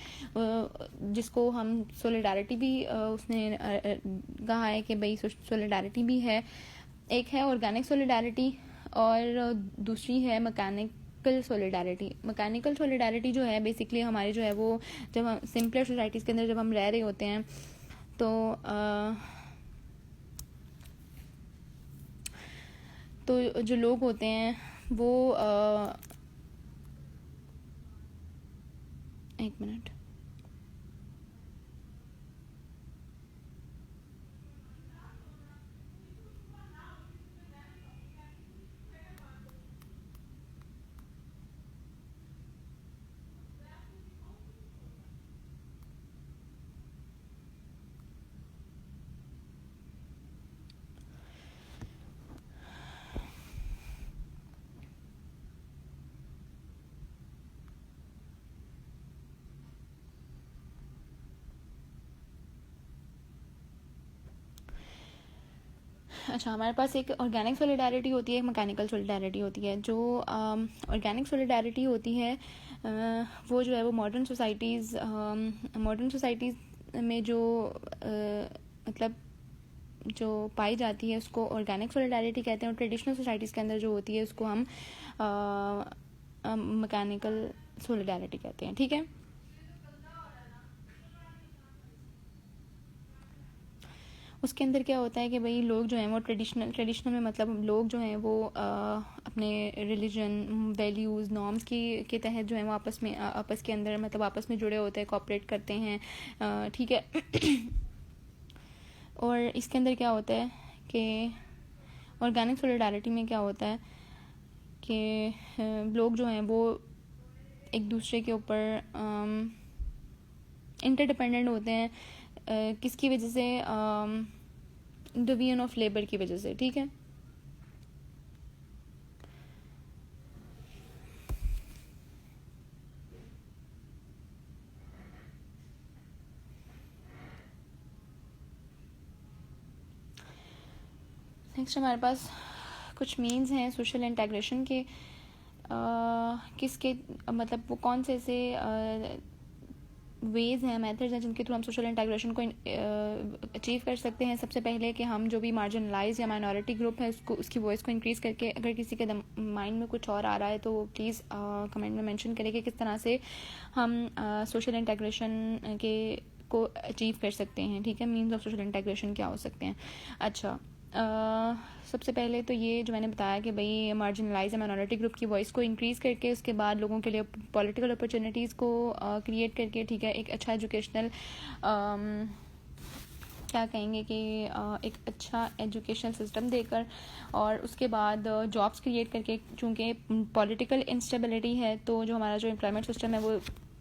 जिसको हम सोलिडारिटी भी उसने कहा है कि भाई सोलिडारिटी भी है। एक है ऑर्गेनिक सोलिडारिटी और दूसरी है मैकेनिकल सोलिडारिटी। मैकेनिकल सोलिडारिटी जो है बेसिकली हमारी जो है वो, जब हम सिंपलर सोसाइटीज़ के अंदर जब हम रह रहे होते हैं तो जो लोग होते हैं वो एक मिनट, अच्छा, हमारे पास एक ऑर्गेनिक सोलिडारिटी होती है, एक मैकेनिकल सोलिडारिटी होती है। जो ऑर्गेनिक सोलिडारिटी होती है वो जो है वो मॉडर्न सोसाइटीज़ में जो मतलब जो पाई जाती है उसको ऑर्गेनिक सोलिडारिटी कहते हैं, और ट्रेडिशनल सोसाइटीज़ के अंदर जो होती है उसको हम मैकेनिकल सोलिडारिटी कहते हैं। ठीक है, उसके अंदर क्या होता है कि भाई लोग जो हैं वो ट्रेडिशनल में मतलब लोग जो हैं वो अपने रिलीजन, वैल्यूज़, नॉर्म्स के तहत जो है वो आपस के अंदर मतलब आपस में जुड़े होते हैं, कोऑपरेट करते हैं। ठीक है। और इसके अंदर क्या होता है कि ऑर्गेनिक सोलिडारिटी में क्या होता है कि लोग जो हैं वो एक दूसरे के ऊपर इंटरडिपेंडेंट होते हैं। किसकी वजह से? डिवीजन ऑफ लेबर की वजह से। ठीक है, नेक्स्ट हमारे पास कुछ मीन्स हैं सोशल इंटीग्रेशन के। किसके मतलब वो कौन से ऐसे वेज़ हैं, मेथड्स हैं जिनके थ्रू हम सोशल इंटीग्रेशन को अचीव कर सकते हैं। सबसे पहले कि हम जो भी मार्जिनलाइज या माइनॉरिटी ग्रुप है उसकी वॉइस को इंक्रीज़ करके, अगर किसी के माइंड में कुछ और आ रहा है तो प्लीज़ कमेंट में मेंशन करें कि किस तरह से हम सोशल इंटीग्रेशन को अचीव कर सकते हैं। ठीक है, मीन्स ऑफ सोशल इंटीग्रेशन क्या हो सकते हैं? अच्छा, सबसे पहले तो ये जो मैंने बताया कि भाई मार्जिनलाइज माइनॉरिटी ग्रुप की वॉइस को इंक्रीज़ करके, उसके बाद लोगों के लिए पॉलिटिकल अपॉर्चुनिटीज़ को क्रिएट करके, ठीक है, एक अच्छा एजुकेशनल क्या कहेंगे कि एक अच्छा एजुकेशनल सिस्टम देकर, और उसके बाद जॉब्स क्रिएट करके। चूँकि पॉलिटिकल इंस्टेबिलिटी है तो जो हमारा जो एम्प्लॉयमेंट सिस्टम है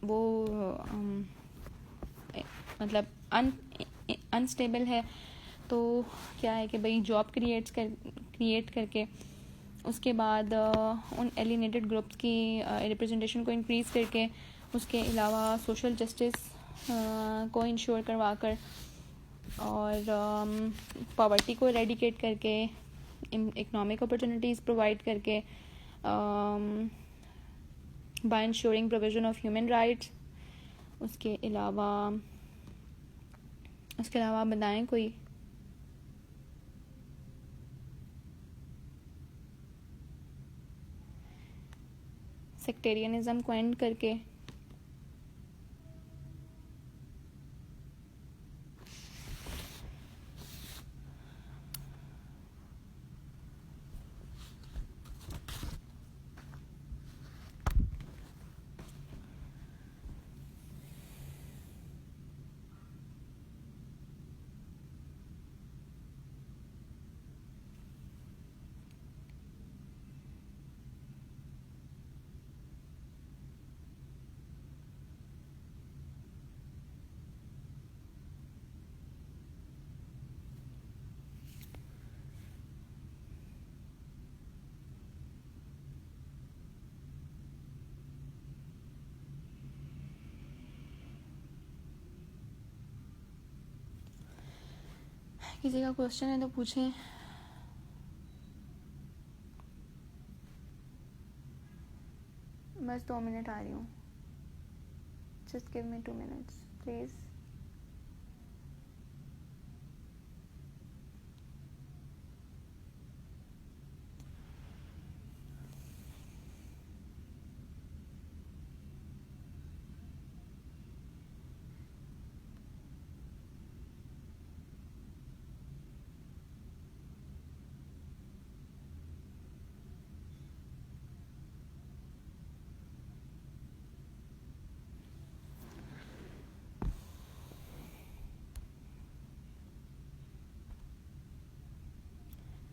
वो मतलब अनस्टेबल है। तो क्या है कि भाई जॉब क्रिएट करके, उसके बाद उन एलिनेटेड ग्रुप्स की रिप्रेजेंटेशन को इंक्रीज़ करके, उसके अलावा सोशल जस्टिस को इंश्योर करवा कर, और पॉवर्टी को एरेडिकेट करके, इकोनॉमिक अपॉर्चुनिटीज़ प्रोवाइड करके, by ensuring provision of human rights. उसके अलावा बताएं कोई? सेक्टेरियनिज्म को एंड करके, किसी का क्वेश्चन है तो पूछें। बस 2 मिनट आ रही हूँ, just give me 2 minutes please.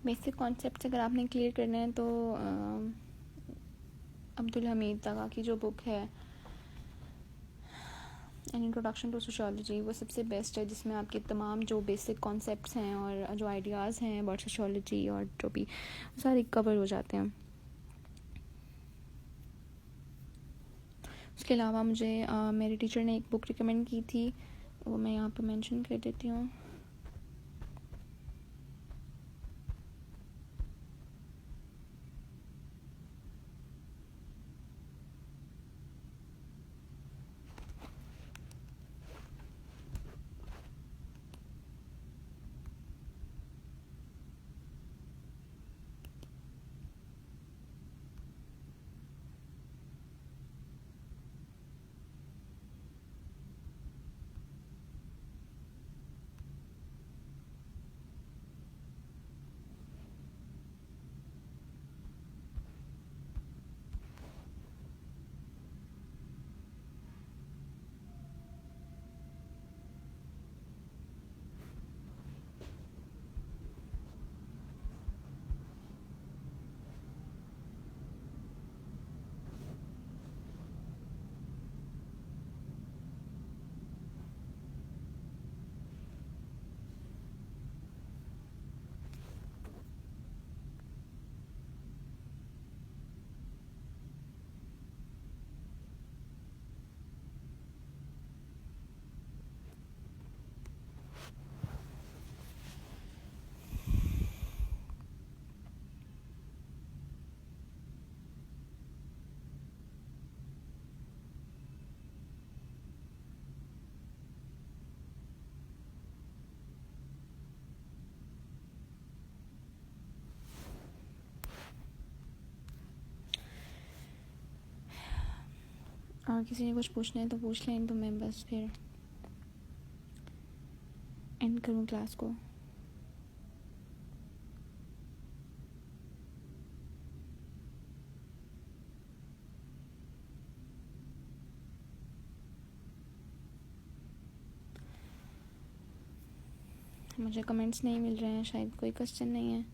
Basic concepts अगर आपने क्लियर करना है तो अब्दुल हमीद तगा की जो बुक है एन इंट्रोडक्शन टू सोशियोलॉजी वो सबसे बेस्ट है, जिसमें आपके तमाम जो बेसिक कॉन्सेप्ट्स हैं और जो आइडियाज़ हैं अबाउट सोशियोलॉजी और जो भी सारे कवर हो जाते हैं। उसके अलावा मुझे मेरे टीचर ने एक बुक रिकमेंड की थी, वो मैं यहाँ पे मेंशन कर देती हूँ। और किसी ने कुछ पूछना है तो पूछ लें, तो मैं बस फिर एंड करूँ क्लास को। मुझे कमेंट्स नहीं मिल रहे हैं, शायद कोई क्वेश्चन नहीं है।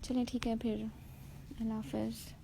चलें ठीक है फिर, अल्लाह हाफ़िज़।